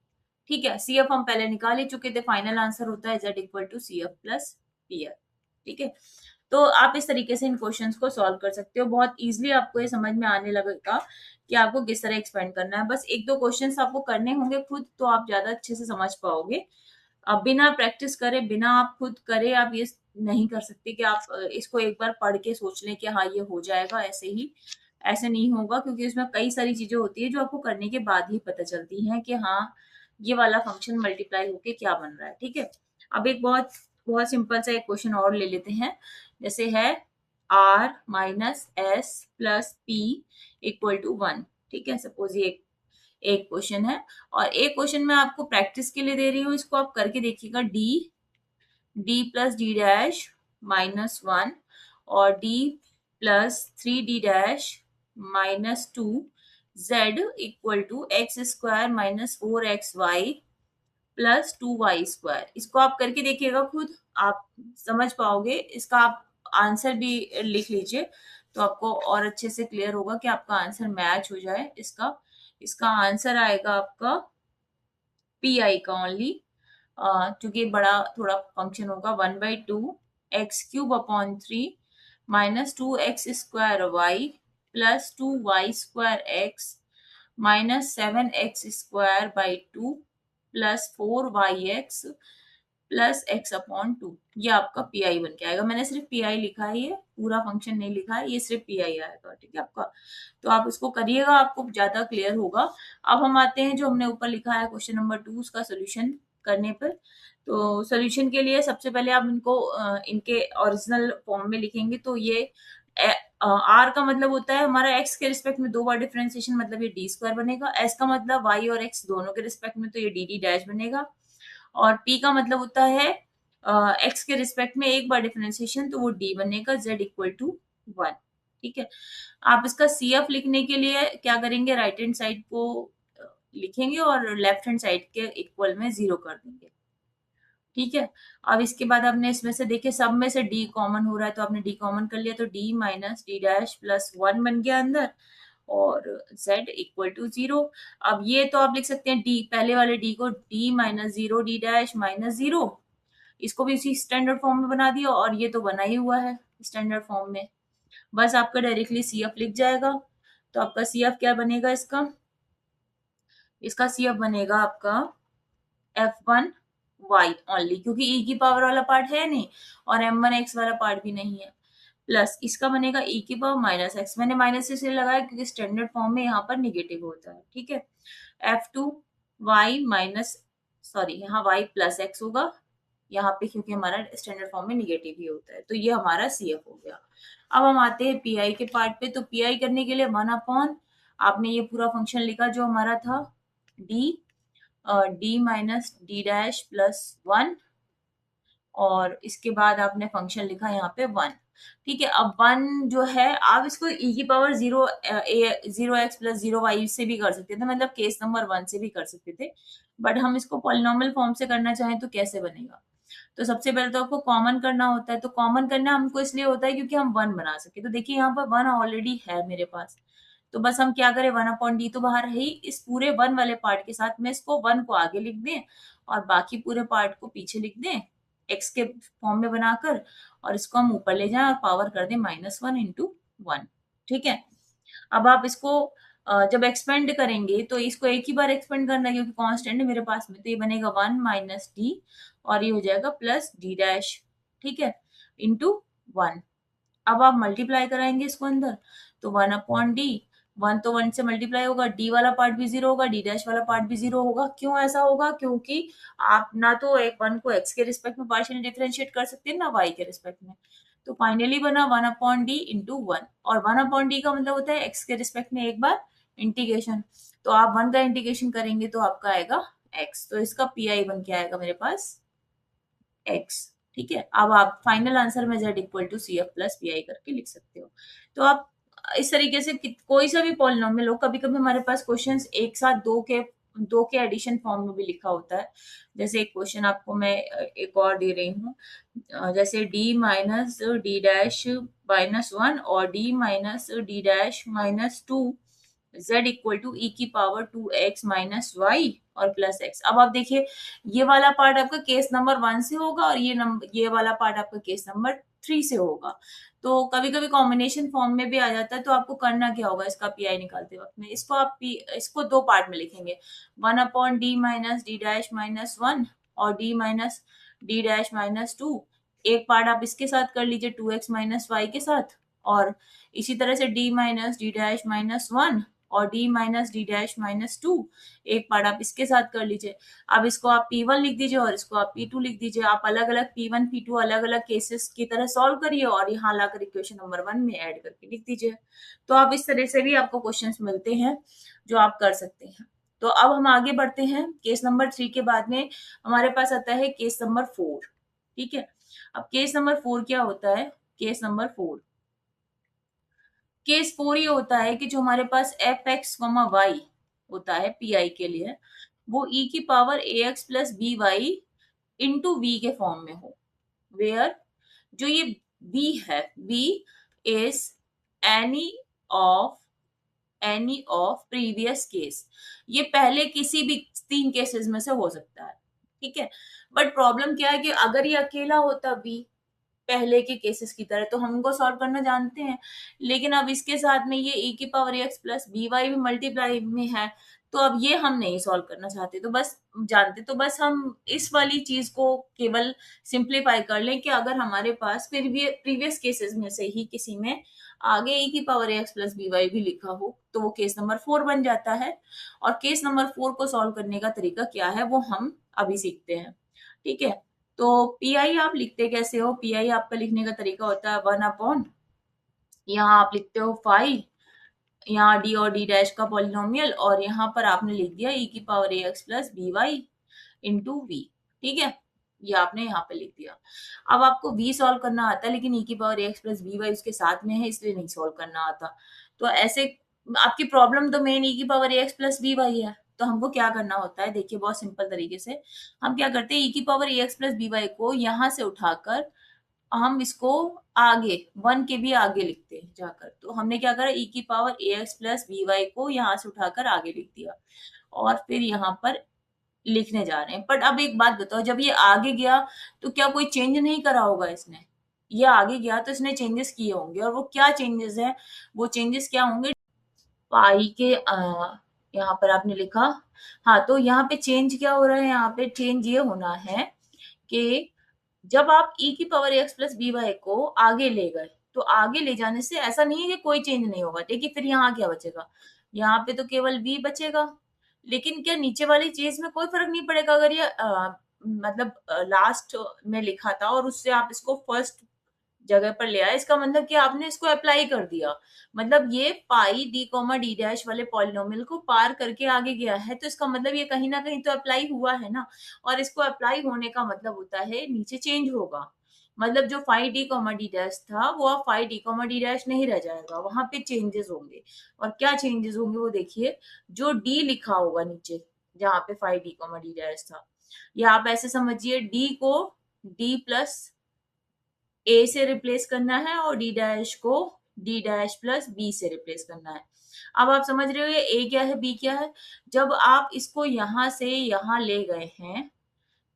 ठीक है, सी एफ हम पहले निकाल ही चुके थे, फाइनल आंसर होता है z equal to C F plus P R. ठीक है, तो आप इस तरीके से इन क्वेश्चंस को सॉल्व कर सकते हो, बहुत इजीली आपको ये समझ में आने लगेगा कि आपको किस तरह एक्सपेंड करना है। बस एक दो क्वेश्चंस आपको करने होंगे खुद, तो आप ज्यादा अच्छे से समझ पाओगे। अब बिना प्रैक्टिस करे, बिना आप खुद करे आप ये नहीं कर सकते कि आप इसको एक बार पढ़ के सोच लें कि हाँ ये हो जाएगा, ऐसे ही ऐसे नहीं होगा, क्योंकि इसमें कई सारी चीजें होती है जो आपको करने के बाद ही पता चलती हैं कि हाँ ये वाला फंक्शन मल्टीप्लाई होके क्या बन रहा है। ठीक है, अब एक बहुत बहुत सिंपल सा एक क्वेश्चन और ले लेते हैं, जैसे है r minus S plus P equal to 1। ठीक है, सपोज ये एक क्वेश्चन है, और एक क्वेश्चन मैं आपको प्रैक्टिस के लिए दे रही हूँ, इसको आप करके देखिएगा, डी प्लस डी डैश -1 और D plus 3d -2 z equal to X square -4xy plus 2y square. इसको आप करके देखिएगा खुद, आप समझ पाओगे। इसका आप आंसर भी लिख लीजिए तो आपको और अच्छे से क्लियर होगा कि आपका आंसर मैच हो जाए। इसका इसका आंसर आएगा आपका पी आई का ओनली, क्योंकि बड़ा थोड़ा फंक्शन होगा, 1/2 x³ upon 3 -2x² plus 2y² -7x² plus 4y plus x/2, ये आपका पी आई बन के आएगा। मैंने सिर्फ पी आई लिखा है, ये पूरा फंक्शन नहीं लिखा है, ये सिर्फ पी आई आएगा। ठीक है आपका, तो आप उसको करिएगा, आपको ज्यादा क्लियर होगा। अब हम आते हैं जो हमने ऊपर लिखा है क्वेश्चन नंबर 2, उसका सोल्यूशन करने पर। तो सोल्यूशन के लिए सबसे पहले आप इनको इनके ओरिजिनल फॉर्म में लिखेंगे, तो ये आर का मतलब होता है हमारा एक्स के रिस्पेक्ट में 2 बार डिफरेंशिएशन, मतलब ये डी स्क्वायर बनेगा। एस का मतलब वाई और एक्स दोनों के रिस्पेक्ट में, तो ये डी डी डैश बनेगा। और पी का मतलब होता है एक्स के रिस्पेक्ट में एक बार डिफरेंशिएशन, तो वो डी बनेगा, z इक्वल टू 1। ठीक है, आप इसका सी एफ लिखने के लिए क्या करेंगे, राइट हैंड साइड को लिखेंगे और लेफ्ट हैंड साइड के इक्वल में 0 कर देंगे। ठीक है, अब इसके बाद आपने इसमें से देखिए सब में से d कॉमन हो रहा है, तो आपने d कॉमन कर लिया, तो d minus D dash plus 1 बन गया अंदर, और z इक्वल टू 0। अब ये तो आप लिख सकते हैं d, पहले वाले d को d minus 0 d dash minus 0, इसको भी इसी स्टैंडर्ड फॉर्म में बना दिया, और ये तो बना ही हुआ है स्टैंडर्ड फॉर्म में। बस आपका डायरेक्टली CF लिख जाएगा। तो आपका CF क्या बनेगा इसका? इसका CF बनेगा आपका F1y ओनली, क्योंकि e की पावर वाला पार्ट है नहीं और M1x वाला पार्ट भी नहीं है। प्लस इसका बनेगा e की पावर माइनस एक्स, मैंने माइनस इसलिए लगाया क्योंकि स्टैंडर्ड फॉर्म में यहाँ पर निगेटिव होता है। ठीक है, F2y माइनस, सॉरी यहाँ y प्लस एक्स होगा यहाँ पे, क्योंकि हमारा स्टैंडर्ड फॉर्म में निगेटिव ही होता है। तो ये हमारा CF हो गया। अब हम आते हैं PI के पार्ट पे। तो PI करने के लिए 1/, आपने ये पूरा फंक्शन लिखा जो हमारा था d minus D dash plus 1, और इसके बाद आपने फंक्शन लिखा यहाँ पे 1। ठीक है, अब 1 जो है आप इसको e की पावर 0x प्लस 0y से भी कर सकते थे, मतलब केस नंबर 1 से भी कर सकते थे, बट हम इसको पॉलिनॉमियल फॉर्म से करना चाहें तो कैसे बनेगा? तो सबसे पहले तो आपको कॉमन करना होता है। तो कॉमन करना हमको इसलिए होता है क्योंकि हम 1 बना सके। तो देखिए यहाँ पर 1 ऑलरेडी है मेरे पास, तो बस हम क्या करें, 1/d तो बाहर है ही, इस पूरे 1 वाले पार्ट के साथ में इसको 1 को आगे लिख दें और बाकी पूरे पार्ट को पीछे लिख दें x के फॉर्म में बनाकर, और इसको हम ऊपर ले जाएं और पावर कर दें -1 इंटू 1। ठीक है, अब आप इसको जब एक्सपेंड करेंगे तो इसको एक ही बार एक्सपेंड करना है क्योंकि कांस्टेंट है मेरे पास में, तो ये बनेगा 1 माइनस डी, और ये हो जाएगा प्लस डी डैश। ठीक है, इंटू 1। अब आप मल्टीप्लाई कराएंगे इसको अंदर, तो 1/d, 1 तो 1 से मल्टीप्लाई होगा, डी वाला पार्ट भी 0 होगा, डी डैश वाला पार्ट भी 0 होगा। क्यों ऐसा होगा? क्योंकि आप ना तो एक 1 को x के रिस्पेक्ट में पार्शियल डिफरेंशिएट कर सकते हैं ना y के रिस्पेक्ट में। तो फाइनली बना 1/d इंटू 1, और 1/d का मतलब होता है x के रिस्पेक्ट में एक बार इंटीग्रेशन। तो आप 1 का इंटीग्रेशन करेंगे तो आपका आएगा x, तो इसका PI बन के आएगा मेरे पास x। ठीक है, अब आप फाइनल आंसर में z equal to CF plus PI करके लिख सकते हो। तो आप इस तरीके से कोई सा भी पॉलिनॉमियल हो, कभी कभी हमारे पास क्वेश्चंस एक साथ दो के एडिशन फॉर्म में भी लिखा होता है। जैसे एक क्वेश्चन आपको मैं एक और दे रही हूँ, जैसे d माइनस डी डैश -1 और d minus D dash -2, z equal to e की पावर 2x माइनस वाई और प्लस x। अब आप देखिए ये वाला पार्ट आपका केस नंबर 1 से होगा और ये वाला पार्ट आपका केस नंबर 3 से होगा। तो कभी कभी कॉम्बिनेशन फॉर्म में भी आ जाता है, तो आपको करना क्या होगा इसका PI निकालते वक्त में, इसको दो पार्ट में लिखेंगे, 1/d माइनस डी डैश -1 और d माइनस डी डैश -2। एक पार्ट आप इसके साथ कर लीजिए 2x माइनस वाई के साथ, और इसी तरह से d माइनस डी डैश -1 और d माइनस डी डैश -2 एक पार्ट आप इसके साथ कर लीजिए। अब इसको आप P1 लिख दीजिए और इसको आप P2 लिख दीजिए। आप अलग अलग P1 P2 अलग अलग केसेस की तरह सॉल्व करिए और यहाँ लाकर इक्वेशन नंबर 1 में ऐड करके लिख दीजिए। तो आप इस तरह से भी आपको क्वेश्चंस मिलते हैं जो आप कर सकते हैं। तो अब हम आगे बढ़ते हैं। केस नंबर 3 के बाद में हमारे पास आता है केस नंबर 4। ठीक है, अब केस नंबर 4 क्या होता है? केस नंबर 4 केस 4 ये होता है कि जो हमारे पास fx, y होता है PI के लिए, वो e की power ax plus B Y into V के फॉर्म में हो, वेयर जो ये v है, v is any of previous case. ये पहले किसी भी 3 केसेस में से हो सकता है। ठीक है, बट प्रॉब्लम क्या है कि अगर ये अकेला होता v पहले के केसेस की तरह तो हम उनको सॉल्व करना जानते हैं, लेकिन अब इसके साथ में ये e की power x plus B Y भी मल्टीप्लाई में है, तो अब ये हम नहीं सॉल्व करना चाहते, तो बस जानते, तो बस हम इस वाली चीज को केवल सिंप्लीफाई कर लें कि अगर हमारे पास फिर भी प्रीवियस केसेस में से ही किसी में आगे e की power x plus B Y भी लिखा हो तो वो केस नंबर 4 बन जाता है। और केस नंबर 4 को सॉल्व करने का तरीका क्या है वो हम अभी सीखते हैं। ठीक है, तो PI आप लिखते कैसे हो? PI आपका लिखने का तरीका होता है 1/, यहाँ आप लिखते हो 5, यहाँ d और d डैश का पॉलिनोमियल, और यहाँ पर आपने लिख दिया e की power ax plus B Y into V. ठीक है, ये आपने यहाँ पे लिख दिया। अब आपको v सॉल्व करना आता है, लेकिन e की power ax plus B Y उसके साथ में है इसलिए नहीं सॉल्व करना आता। तो ऐसे आपकी प्रॉब्लम तो मेन e की power ax plus B Y है, तो हमको क्या करना होता है, देखिए बहुत सिंपल तरीके से हम क्या करते हैं, e की power ax plus B Y को यहाँ से उठाकर हम इसको आगे 1 के भी आगे लिखते हैं जाकर। तो हमने क्या करा, e की पावर ax प्लस by को यहाँ से उठाकर आगे लिख दिया और फिर यहाँ पर लिखने जा रहे हैं। बट अब एक बात बताओ, जब ये आगे गया तो क्या कोई चेंज नहीं करा होगा इसने? ये आगे गया तो इसने चेंजेस किए होंगे, और वो क्या चेंजेस हैं? वो चेंजेस क्या होंगे? पाई के यहाँ पर आपने लिखा, हाँ, तो यहाँ पे चेंज क्या हो रहा है? यहाँ पे चेंज ये होना है कि जब आप e की power x plus B Y को आगे ले गए, तो आगे ले जाने से ऐसा नहीं है कि कोई चेंज नहीं होगा। देखिए फिर यहाँ क्या बचेगा? यहाँ पे तो केवल v बचेगा। लेकिन क्या नीचे वाली चीज में कोई फर्क नहीं पड़ेगा? अगर ये मतलब लास्ट में लिखा था और उससे आप इसको फर्स्ट जगह पर ले आए, इसका मतलब कि आपने इसको अप्लाई कर दिया। मतलब ये पाई डी कॉमा डी डैश वाले पॉलिनोमियल को पार करके आगे गया है, तो इसका मतलब ये कहीं ना कहीं तो अप्लाई हुआ है ना। और इसको अप्लाई होने का मतलब होता है नीचे चेंज होगा। मतलब जो five D comma D dash था वो अब five D comma D dash नहीं रह जाएगा, वहां पे चेंजेस होंगे। और क्या चेंजेस होंगे वो देखिए, जो डी लिखा होगा नीचे जहाँ पे five D comma D dash था, या आप ऐसे समझिए डी को डी प्लस ए से रिप्लेस करना है और डी डैश को डी डैश प्लस बी से रिप्लेस करना है। अब आप समझ रहे हो ये ए क्या है, बी क्या है? जब आप इसको यहां से यहां ले गए हैं,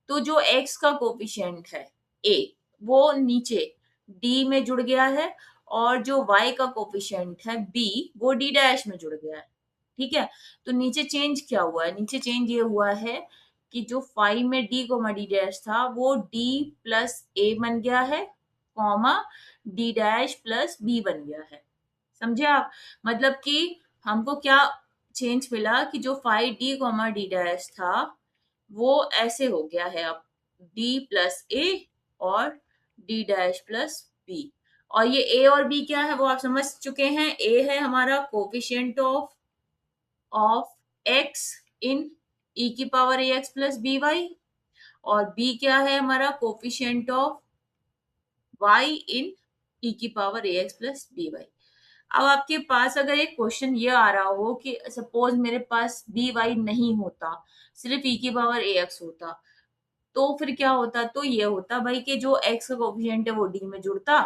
तो जो x का कोफिशिएंट है a, वो नीचे d में जुड़ गया है, और जो y का कोफिशिएंट है b, वो d डैश में जुड़ गया है। ठीक है, तो नीचे चेंज क्या हुआ है? नीचे चेंज ये हुआ है कि जो 5 में d कोमा d डैश था वो d प्लस a बन गया है, comma d dash plus b बन गया है। समझे आप? मतलब कि हमको क्या चेंज मिला कि जो 5d कोमा d डैश था वो ऐसे हो गया है अब d प्लस ए और d डैश प्लस बी। और ये a और b क्या है वो आप समझ चुके हैं। a है हमारा coefficient of x in e की power ax plus B Y, और b क्या है हमारा coefficient of y in e की power ax plus B Y. अब आपके पास अगर एक क्वेश्चन ये आ रहा हो कि सपोज मेरे पास बी वाई नहीं होता, सिर्फ e की पावर ax होता, तो फिर क्या होता? तो ये होता भाई कि जो x का कोफिशिएंट है वो d में जुड़ता।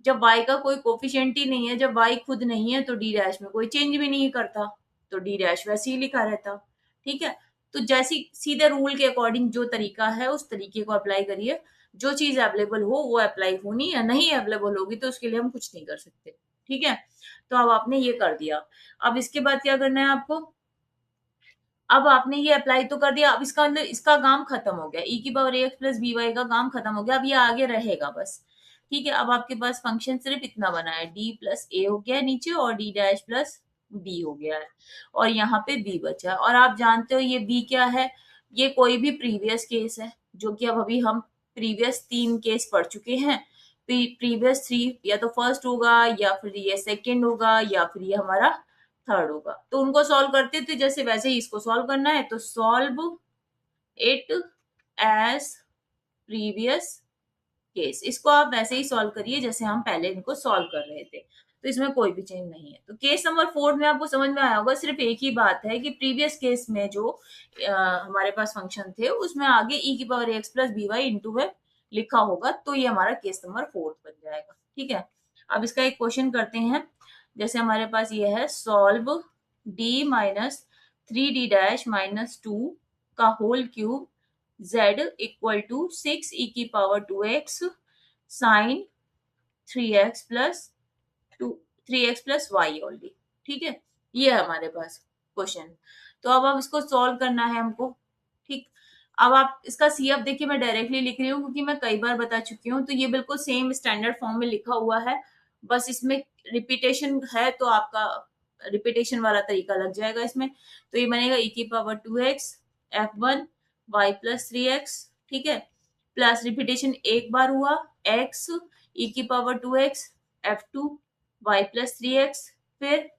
जब y का कोई कोफिशिएंट ही नहीं है, जब y खुद नहीं है, तो d डैश में कोई चेंज भी नहीं करता, तो d डैश वैसे ही लिखा रहता। ठीक है, तो जैसी सीधे रूल के अकॉर्डिंग जो तरीका है उस तरीके को अप्लाई करिए। जो चीज अवेलेबल हो वो अप्लाई होनी, या नहीं अवेलेबल होगी तो उसके लिए हम कुछ नहीं कर सकते। ठीक है, तो अब आपने ये कर दिया। अब इसके बाद क्या करना है आपको? अब आपने ये अप्लाई तो कर दिया, अब इसका मतलब इसका काम खत्म हो गया, e की power ax plus B Y का काम खत्म हो गया। अब ये आगे रहेगा बस। ठीक है, अब आपके पास फंक्शन सिर्फ इतना बना है, d प्लस ए हो गया है नीचे, और d डैश प्लस बी हो गया है, और यहाँ पे b बचा है। और आप जानते हो ये b क्या है? ये कोई भी प्रीवियस केस है, जो कि अब अभी हम प्रीवियस 3 केस पढ़ चुके हैं। प्रीवियस 3 या तो फर्स्ट होगा, या फिर ये सेकेंड होगा, या फिर ये हमारा थर्ड होगा। तो उनको सॉल्व करते थे जैसे वैसे ही इसको सॉल्व करना है, तो solve it as previous case. इसको आप वैसे ही सॉल्व करिए जैसे हम पहले इनको सॉल्व कर रहे थे, तो इसमें कोई भी चेंज नहीं है। तो केस नंबर 4 में आपको समझ में आया होगा, सिर्फ एक ही बात है कि प्रीवियस केस में जो हमारे पास फंक्शन थे उसमें आगे e की power X plus B Y into है लिखा होगा, तो ये हमारा केस नंबर 4 बन जाएगा। ठीक है, अब इसका एक क्वेश्चन करते हैं। जैसे हमारे पास ये है, solve d minus 3d dash minus 2 का whole cube z equal to 6e की power 2x sine 3x plus 3x plus y only. ठीक है, ये है हमारे पास क्वेश्चन। तो अब इसको सॉल्व करना है हमको। ठीक, अब आप इसका सी अब देखिए, मैं डायरेक्टली लिख रही हूँ क्योंकि मैं कई बार बता चुकी हूँ, तो ये बिल्कुल सेम स्टैंडर्ड फॉर्म में लिखा हुआ है। बस इसमें रिपीटेशन है, तो आपका रिपीटेशन वाला तरीका लग जाएगा इसमें। तो ये बनेगा e की power 2x f1 y plus 3x। ठीक है, प्लस रिपीटेशन एक बार हुआ, x e की power 2x f2 y plus 3x। फिर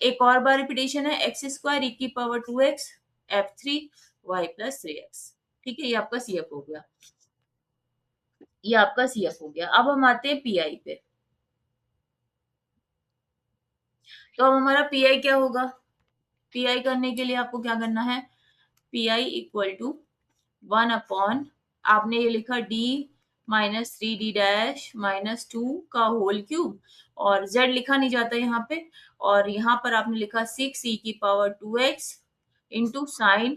एक और बार रिपीटेशन है, x² e की power 2x f3 y plus 3x। ठीक है, ये आपका सीएफ हो गया, ये आपका सीएफ हो गया। अब हम आते हैं पीआई पे। तो अब हमारा पीआई क्या होगा? पीआई करने के लिए आपको क्या करना है? पीआई इक्वल टू 1 अपॉन, आपने ये लिखा d -3d-2 का होल क्यूब, और z लिखा नहीं जाता यहाँ पे, और यहाँ पर आपने लिखा 6e⁻²x into sine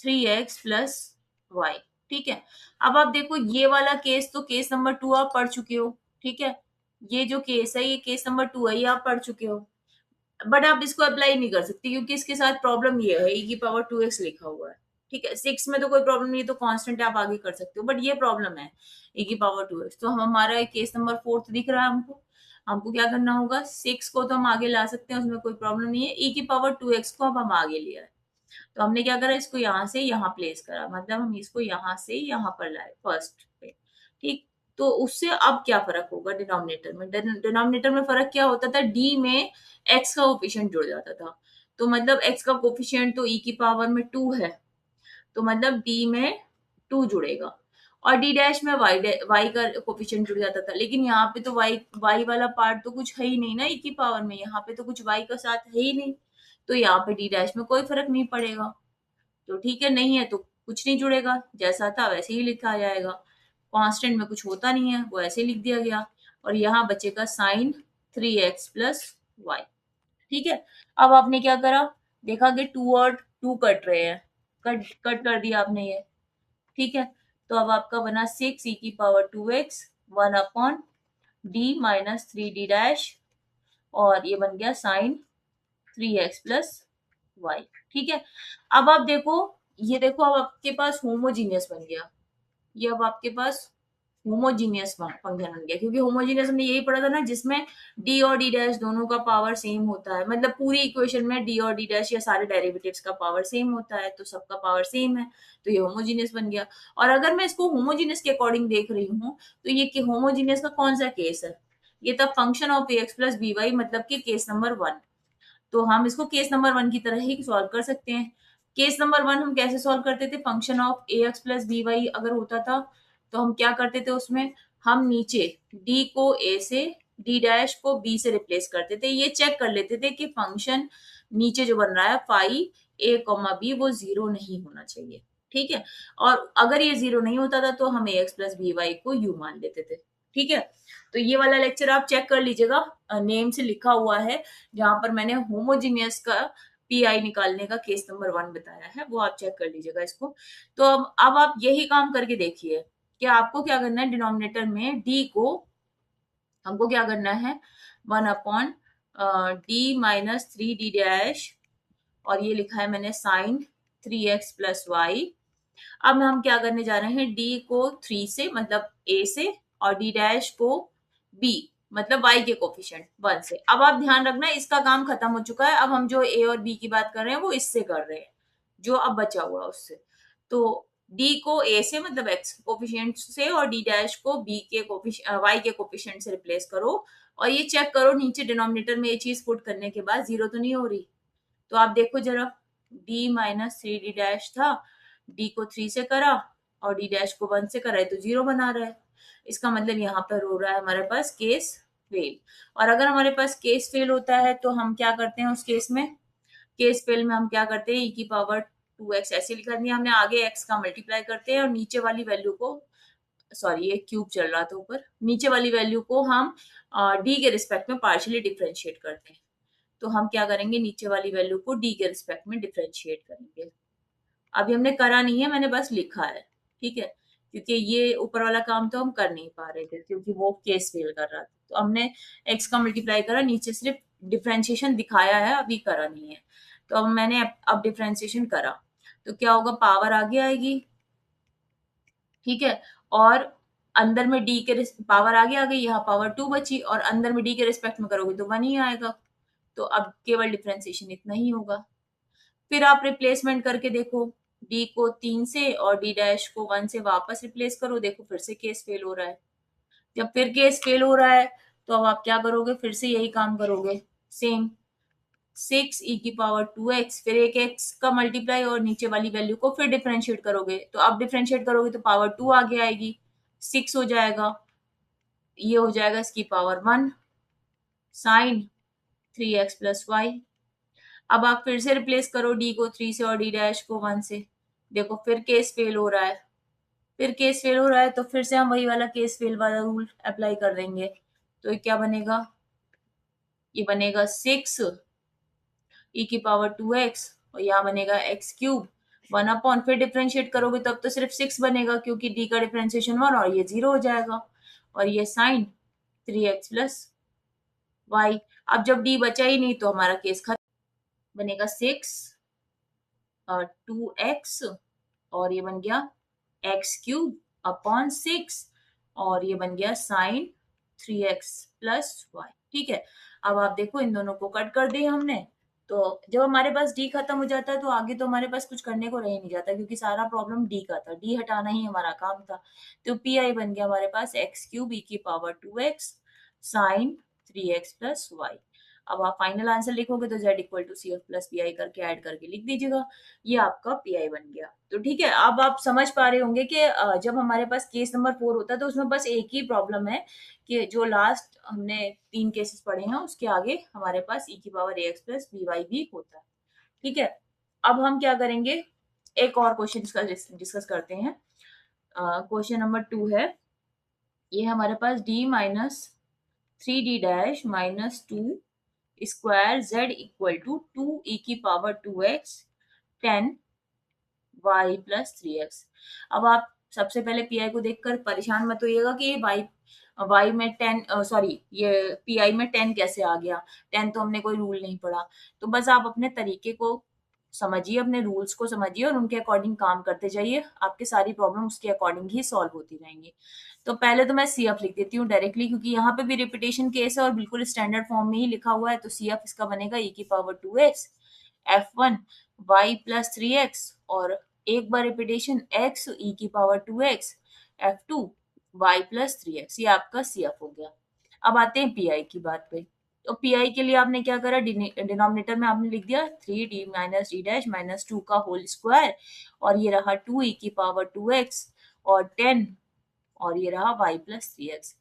3x plus Y. ठीक है, अब आप देखो ये वाला केस, तो केस नंबर 2 आप पढ़ चुके हो। ठीक है, ये जो केस है ये केस नंबर 2 है, ये आप पढ़ चुके हो, बट आप इसको अप्लाई नहीं कर सकते क्योंकि इसके साथ प्रॉब्लम ये है e⁻²x लिखा हुआ है। ठीक है, 6 में तो कोई प्रॉब्लम नहीं है, तो कांस्टेंट आप आगे कर सकते हो, बट ये प्रॉब्लम है e⁻²x। तो हम हमारा केस नंबर 4 दिख रहा है हमको। हमको क्या करना होगा, 6 को तो हम आगे ला सकते हैं, उसमें कोई प्रॉब्लम नहीं है, e⁻²x को अब हम आगे लिया है। तो हमने क्या करा, इसको यहाँ से यहाँ प्लेस करा, मतलब हम इसको यहाँ से यहाँ पर लाए फर्स्ट पे। ठीक, तो उससे अब क्या फर्क होगा डिनोमिनेटर में, डिनोमिनेटर में फर्क क्या होता था, डी में एक्स का कोफिशिएंट जुड़ जाता था। तो मतलब एक्स का कोफिशिएंट तो ई की पावर में 2 है, तो मतलब डी में 2 जुड़ेगा, और डी डैश में वाई का कोफिशिएंट जुड़ जाता था। लेकिन यहाँ पे तो वाई वाई वाला पार्ट तो कुछ है ही नहीं ना, ई की पावर में, यहाँ पे तो कुछ वाई का साथ है ही नहीं, तो यहाँ पे डी डैश में कोई फर्क नहीं पड़ेगा। तो ठीक है, नहीं है तो कुछ नहीं जुड़ेगा, जैसा था वैसे ही लिखा जाएगा, कांस्टेंट में कुछ होता नहीं है, वो ऐसे ही लिख दिया गया, और यहाँ बचेगा साइन 3x प्लस वाई। ठीक है, अब आपने क्या करा, देखा कि 2 और 2 कट रहे हैं, कट कट कर दिया आपने ये। ठीक है, तो अब आपका बना 6e⁻²x 1/d-3d डैश, और ये बन गया साइन 3x प्लस वाई। ठीक है, अब आप देखो, ये देखो अब आपके पास होमोजीनियस बन गया, ये अब आपके पास होमोजीनियस फंक्शन बन गया, क्योंकि होमोजीनियस हमने यही पढ़ा था ना, जिसमें डी और डी डैश दोनों का पावर सेम होता है, मतलब पूरी इक्वेशन में डी और डी डैश या सारे डेरिवेटिव्स का पावर सेम होता है, तो सबका पावर सेम है, तो ये होमोजीनियस बन गया। और अगर मैं इसको होमोजीनियस के अकॉर्डिंग देख रही हूँ, तो ये होमोजीनियस का कौन सा केस है, ये तब function of A X plus B Y, मतलब कि केस नंबर 1। तो हम इसको केस नंबर 1 की तरह ही सॉल्व कर सकते हैं। केस नंबर 1 हम कैसे सॉल्व करते थे, function of A X plus B Y अगर होता था, तो हम क्या करते थे उसमें, हम नीचे डी को ए से, डी डैश को बी से रिप्लेस करते थे, ये चेक कर लेते थे कि फंक्शन नीचे जो बन रहा है फाई ए कॉमा बी वो 0 नहीं होना चाहिए। ठीक है, और अगर ये 0 नहीं होता था तो हम ए एक्स प्लस बी वाई को यू मान लेते थे। ठीक है, तो ये वाला लेक्चर आप चेक कर लीजिएगा, नेम से लिखा हुआ है, जहां पर मैंने होमोजीनियस का पीआई निकालने का केस नंबर 1 बताया है, वो आप चेक कर लीजिएगा इसको। तो अब आप यही काम करके देखिए कि आपको क्या करना है, डिनोमिनेटर में डी को हमको क्या करना है, 1/d-3d डैश, और ये लिखा है मैंने साइन 3x प्लस वाई। अब हम क्या करने जा रहे हैं, डी को 3 से मतलब ए से, और डी डैश को बी मतलब वाई के कोफिशिएंट 1 से। अब आप ध्यान रखना, इसका काम खत्म हो चुका है, अब हम जो ए और बी की बात कर रहे हैं वो इससे कर रहे हैं, जो अब बचा हुआ है उससे। तो डी को ए से मतलब एक्स कोफिशिएंट से, और डी डैश को बी के वाई के कोफिशिएंट से रिप्लेस करो, और ये चेक करो नीचे डिनोमिनेटर में ये चीज पुट करने के बाद 0 तो नहीं हो रही। तो आप देखो जरा, d-3d डैश था, डी को 3 से करा और डी डैश को 1 से करा है, तो 0 बना रहा है। इसका मतलब यहाँ पर हो रहा है हमारे पास केस फेल। और अगर हमारे पास केस फेल होता है तो हम क्या करते हैं उस केस में, केस फेल में हम क्या करते हैं, e⁻2x ऐसे लिखा दिया हमने, आगे x का मल्टीप्लाई करते हैं और नीचे वाली वैल्यू को, सॉरी ये क्यूब चल रहा था ऊपर, नीचे वाली वैल्यू को हम डी के रिस्पेक्ट में पार्शियली डिफ्रेंशिएट करते हैं। तो हम क्या करेंगे, नीचे वाली वैल्यू को डी के रिस्पेक्ट में डिफ्रेंशिएट करेंगे। अभी हमने करा नहीं है, मैंने बस लिखा है। ठीक है, क्योंकि ये ऊपर वाला काम तो हम कर नहीं पा रहे थे क्योंकि वो केस फेल कर रहा था, तो हमने एक्स का मल्टीप्लाई करा, नीचे सिर्फ डिफ्रेंशिएशन दिखाया है, अभी करा नहीं है। तो अब मैंने अब डिफ्रेंशिएशन करा, तो क्या होगा, पावर आगे आएगी। ठीक है, और अंदर में डी के पावर आगे आ गई, यहाँ पावर 2 बची, और अंदर में डी के रिस्पेक्ट में करोगे तो 1 ही आएगा। तो अब केवल डिफ्रेंशिएशन इतना ही होगा। फिर आप रिप्लेसमेंट करके देखो, डी को 3 से और डी डैश को 1 से वापस रिप्लेस करो, देखो फिर से केस फेल हो रहा है। जब फिर केस फेल हो रहा है तो अब आप क्या करोगे, फिर से यही काम करोगे, सेम 6e⁻2x, फिर एक x का मल्टीप्लाई और नीचे वाली वैल्यू को फिर डिफ्रेंशिएट करोगे, तो अब डिफ्रेंशिएट करोगे तो पावर 2 आगे आएगी, 6 हो जाएगा, ये हो जाएगा इसकी power 1 sign 3x plus Y. अब आप फिर से रिप्लेस करो डी को 3 से और डी डैश को 1 से, देखो फिर केस फेल हो रहा है, फिर केस फेल हो रहा है तो फिर से हम वही वाला केस फेल वाला रूल अप्लाई कर देंगे। तो ये क्या बनेगा, ये बनेगा 6 e⁻²x और यहाँ बनेगा x³ 1 फिर डिफ्रेंशिएट करोगे तो अब तो सिर्फ 6 बनेगा क्योंकि d का डिफ्रेंशिएशन 1 और ये 0 हो जाएगा। और ये साइन 3x+y। अब जब d बचा ही नहीं तो हमारा केस खत्म, बनेगा 6 2x और ये बन गया x³/6 और ये बन गया साइन 3x+y। ठीक है, अब आप देखो इन दोनों को कट कर दिया हमने। तो जब हमारे पास डी खत्म हो जाता है तो आगे तो हमारे पास कुछ करने को रह ही नहीं जाता क्योंकि सारा प्रॉब्लम डी का था, डी हटाना ही हमारा काम था। तो पी आई बन गया हमारे पास x³ साइन 3x+y। अब आप फाइनल आंसर लिखोगे तो z=cf+pi करके ऐड करके लिख दीजिएगा। ये आपका पीआई बन गया। तो ठीक है, अब आप समझ पा रहे होंगे कि जब हमारे पास केस नंबर 4 होता है तो उसमें बस एक ही प्रॉब्लम है कि जो लास्ट हमने 3 केसेस पढ़े हैं उसके आगे हमारे पास e⁻ax+by भी होता है। ठीक है, अब हम क्या करेंगे, एक और क्वेश्चन डिस्कस करते हैं। क्वेश्चन नंबर 2 है, ये हमारे पास d-3d-2 स्क्वायर z=2e⁻2x 10y+3x। अब आप सबसे पहले पीआई को देखकर परेशान मत होइएगा कि ये वाई में 10 सॉरी ये पीआई में 10 कैसे आ गया, 10 तो हमने कोई रूल नहीं पढ़ा। तो बस आप अपने तरीके को समझिए, अपने रूल्स को समझिए और उनके अकॉर्डिंग काम करते जाइए, आपकी सारी प्रॉब्लम उसके अकॉर्डिंग ही सॉल्व होती रहेंगी। तो पहले तो मैं सी एफ लिख देती हूँ डायरेक्टली क्योंकि यहाँ पे भी रिपीटेशन केस है और बिल्कुल स्टैंडर्ड फॉर्म में ही लिखा हुआ है। तो सी एफ इसका बनेगा e⁻2x f1 y+3x और एक बार repetition x e⁻2x f2 y+3x। ये आपका सी एफ हो गया। अब आते हैं पीआई की बात पे। तो पीआई के लिए आपने क्या करा, डिनोमिनेटर में आपने लिख दिया 3d-d'-2 का होल स्क्वायर और ये रहा 2e⁻2x और 10 और ये रहा y+3x।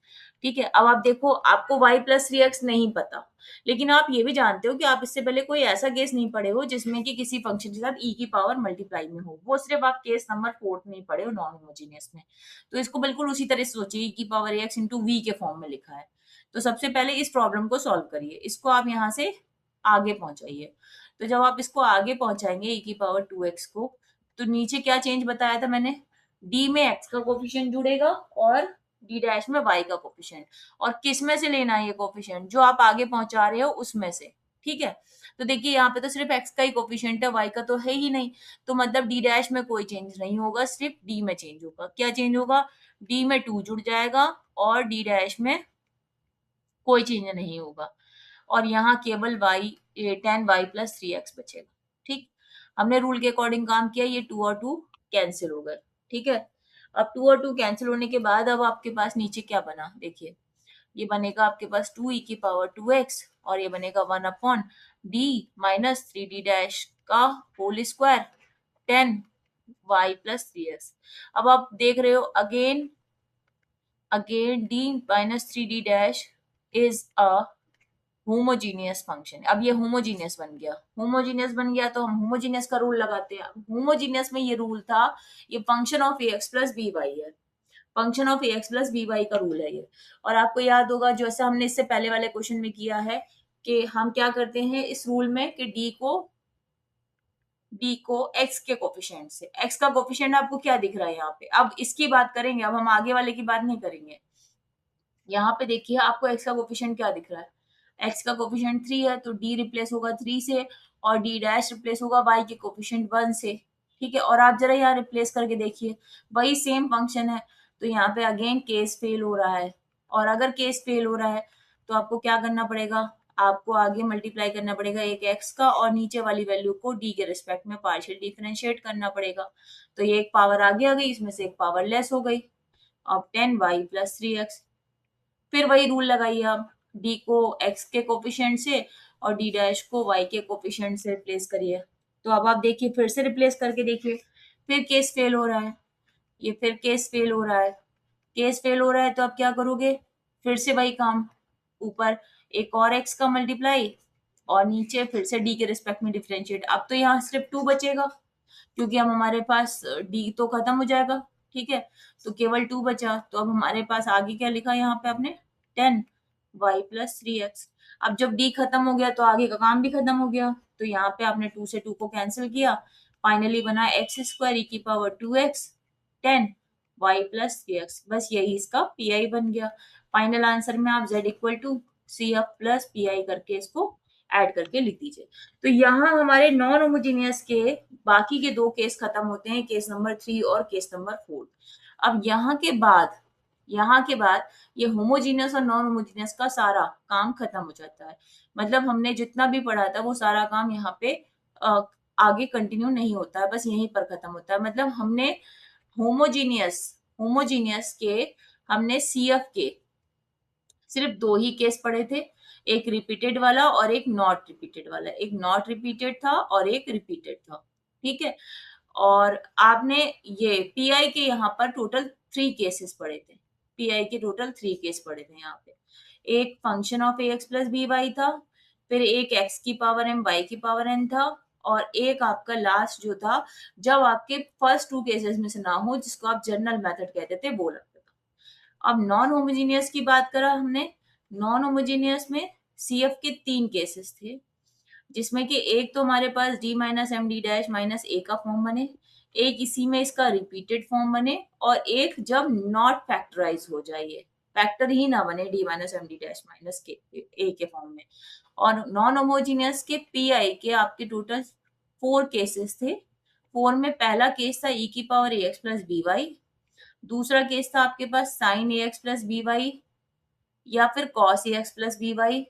ठीक है, अब आप देखो आपको y+3x नहीं पता, लेकिन आप ये भी जानते हो कि आप इससे पहले कोई ऐसा केस नहीं पढ़े हो जिसमें कि किसी फंक्शन के साथ e की पावर मल्टीप्लाई में हो। वो सिर्फ आप केस नंबर 4 में ही पढ़े हो, नॉन होमोजीनियस में। तो इसको बिल्कुल उसी तरह से सोचिए, e की पावर ax इंटू वी के फॉर्म में लिखा है। तो सबसे पहले इस प्रॉब्लम को सॉल्व करिए, इसको आप यहाँ से आगे पहुंचाइए। तो जब आप इसको आगे पहुंचाएंगे e⁻2x को, तो नीचे क्या चेंज बताया था मैंने, डी में x का कोफिशिएंट जुड़ेगा और डी डैश में y का कोफिशिएंट। और किस में से लेना है ये कोफिशिएंट, जो आप आगे पहुंचा रहे हो उसमें से। ठीक है, तो देखिए यहाँ पे तो सिर्फ x का ही कोफिशिएंट है, y का तो है ही नहीं। तो मतलब डी डैश में कोई चेंज नहीं होगा, सिर्फ डी में चेंज होगा। क्या चेंज होगा, डी में 2 जुड़ जाएगा और डी डैश में कोई चेंज नहीं होगा। और यहाँ केवल10y+3x बचेगा। ठीक, हमने रूल के अकॉर्डिंग काम किया, ये 2 और 2 कैंसिल हो गए। ठीक है, अब 2 और 2 कैंसिल होने के बाद अब आपके पास नीचे क्या बना, देखिए ये बनेगा आपके पास 2e⁻2x और ये बनेगा 1/d-3d' का होल स्क्वायर 10y+3x। अब आप देख रहे हो again d-3d' is a homogeneous function. अब ये होमोजीनियस बन गया, होमोजीनियस बन गया तो हम होमोजीनियस का रूल लगाते हैं। होमोजीनियस में ये रूल था, ये function of ax plus B Y है, function of ax plus B Y का रूल है ये। और आपको याद होगा जैसा हमने इससे पहले वाले क्वेश्चन में किया है कि हम क्या करते हैं इस रूल में कि d को x के कोफिशिएंट से, x का कोफिशिएंट आपको क्या दिख रहा है यहाँ पे, अब इसकी बात करेंगे, अब हम आगे वाले की बात नहीं करेंगे। यहाँ पे देखिए आपको x का कोफिशिएंट क्या दिख रहा है, x का कोफिशिएंट 3 है तो d रिप्लेस होगा 3 से और d डैश रिप्लेस होगा y के कोफिशिएंट 1 से। ठीक है, और आप जरा यहाँ रिप्लेस करके देखिए, वही सेम फंक्शन है। तो यहाँ पे अगेन केस फेल हो रहा है, और अगर केस फेल हो रहा है तो आपको क्या करना पड़ेगा, आपको आगे मल्टीप्लाई करना पड़ेगा एक x का और नीचे वाली वैल्यू को d के रिस्पेक्ट में पार्शियल डिफरेंशिएट करना पड़ेगा। तो ये एक पावर आगे आ गई, इसमें से एक पावर लेस हो गई। अब 10y+3x, फिर वही रूल लगाइए आप, d को x के कोफिशिएंट से और d डैश को y के कोफिशिएंट से रिप्लेस करिए। तो अब आप देखिए फिर से रिप्लेस करके देखिए, फिर केस फेल हो रहा है, ये फिर केस फेल हो रहा है। केस फेल हो रहा है तो आप क्या करोगे, फिर से वही काम, ऊपर एक और x का मल्टीप्लाई और नीचे फिर से d के रिस्पेक्ट में डिफरेंशिएट। अब तो यहाँ सिर्फ 2 बचेगा क्योंकि अब हमारे पास d तो खत्म हो जाएगा। ठीक है, तो केवल 2 बचा। तो अब हमारे पास आगे क्या लिखा यहाँ पे आपने 10y+3x। अब जब d खत्म हो गया तो आगे का काम भी खत्म हो गया, तो यहाँ पे आपने 2 से 2 को कैंसिल किया, फाइनली बना x² e⁻²x 10y+3x। बस यही इसका पीआई बन गया। फाइनल आंसर में आप z=cf+pi करके इसको ऐड करके लिख दीजिए। तो यहाँ हमारे नॉन होमोजीनियस के बाकी के 2 केस खत्म होते हैं, केस नंबर 3 और केस नंबर 4। अब यहाँ के बाद ये होमोजीनियस और नॉन होमोजीनियस का सारा काम खत्म हो जाता है। मतलब हमने जितना भी पढ़ा था वो सारा काम यहाँ पे अ, आगे कंटिन्यू नहीं होता है, बस यहीं पर खत्म होता है। मतलब हमने होमोजीनियस होमोजीनियस के हमने सीएफ के सिर्फ 2 ही केस पढ़े थे, एक रिपीटेड वाला और एक नॉट रिपीटेड वाला। एक नॉट रिपीटेड था और एक रिपीटेड था, ठीक है। और आपने ये पीआई के यहाँ पर टोटल 3 केसेस पढ़े थे। पीआई के टोटल 3 केस पढ़े थे यहाँ पे। एक function of ax plus B Y था, फिर एक x की पावर m y की पावर n था, और एक आपका लास्ट जो था जब आपके फर्स्ट 2 केसेस में से ना हो, जिसको आप जनरल मेथड कहते थे, वो लगता था। अब नॉन होमोजीनियस की बात करा हमने। नॉन होमोजीनियस में सीएफ के 3 केसेस थे, जिसमें कि एक तो हमारे पास d minus M D dash minus a का फॉर्म बने, एक इसी में इसका रिपीटेड फॉर्म बने, और एक जब नॉट फैक्टराइज हो जाए, ये फैक्टर ही ना बने d minus M D dash minus के ए के फॉर्म में। और नॉन होमोजीनियस के पीआई के आपके टोटल 4 केसेस थे। 4 में पहला केस था e की power ax plus B y, दूसरा केस था आपके पास sine ax plus B y या फिर cos ax plus B y,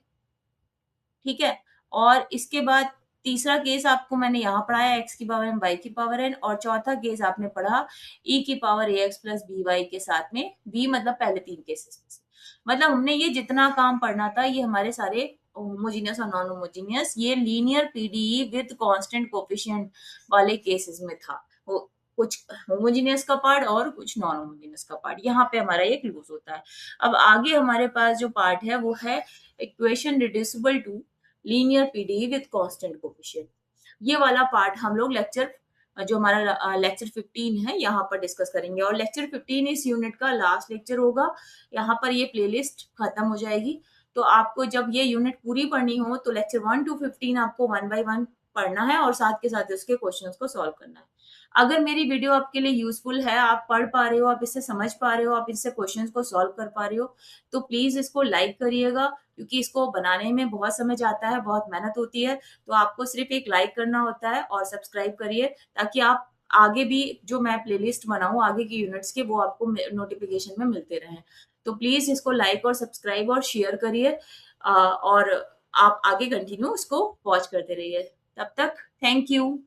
ठीक है। और इसके बाद तीसरा केस आपको मैंने यहाँ पढ़ाया x की पावर m y की पावर n, और चौथा केस आपने पढ़ा e की power ax plus B Y के साथ में b, मतलब पहले 3 केसेस में से। मतलब हमने ये जितना काम पढ़ना था ये हमारे सारे होमोजीनियस और नॉन होमोजीनियस ये linear PDE with constant coefficient वाले केसेस में था। वो कुछ होमोजीनियस का पार्ट और कुछ नॉन होमोजीनियस का पार्ट यहाँ पे हमारा ये क्लोज होता है। अब आगे हमारे पास जो पार्ट है वो है equation reducible to linear PDE with constant coefficient. ये वाला पार्ट हम लोग लेक्चर जो हमारा लेक्चर 15 है यहाँ पर डिस्कस करेंगे, और लेक्चर 15 इस यूनिट का लास्ट लेक्चर होगा। यहाँ पर ये प्लेलिस्ट खत्म हो जाएगी, तो आपको जब ये यूनिट पूरी पढ़नी हो तो लेक्चर 1 to 15 आपको 1 by 1 पढ़ना है और साथ के साथ उसके क्वेश्चंस को सॉल्व करना है। अगर मेरी वीडियो आपके लिए यूजफुल है, आप पढ़ पा रहे हो, आप इससे समझ पा रहे हो, आप इससे क्वेश्चंस को सॉल्व कर पा रहे हो, तो प्लीज इसको लाइक करिएगा, क्योंकि इसको बनाने में बहुत समय जाता है, बहुत मेहनत होती है। तो आपको सिर्फ एक लाइक करना होता है, और सब्सक्राइब करिए ताकि आप आगे भी जो मैं प्लेलिस्ट बनाऊं आगे की यूनिट्स के, वो आपको नोटिफिकेशन में मिलते रहें। तो प्लीज इसको लाइक और सब्सक्राइब और शेयर करिए, और आप आगे कंटिन्यू इसको वॉच करते रहिए। तब तक थैंक यू।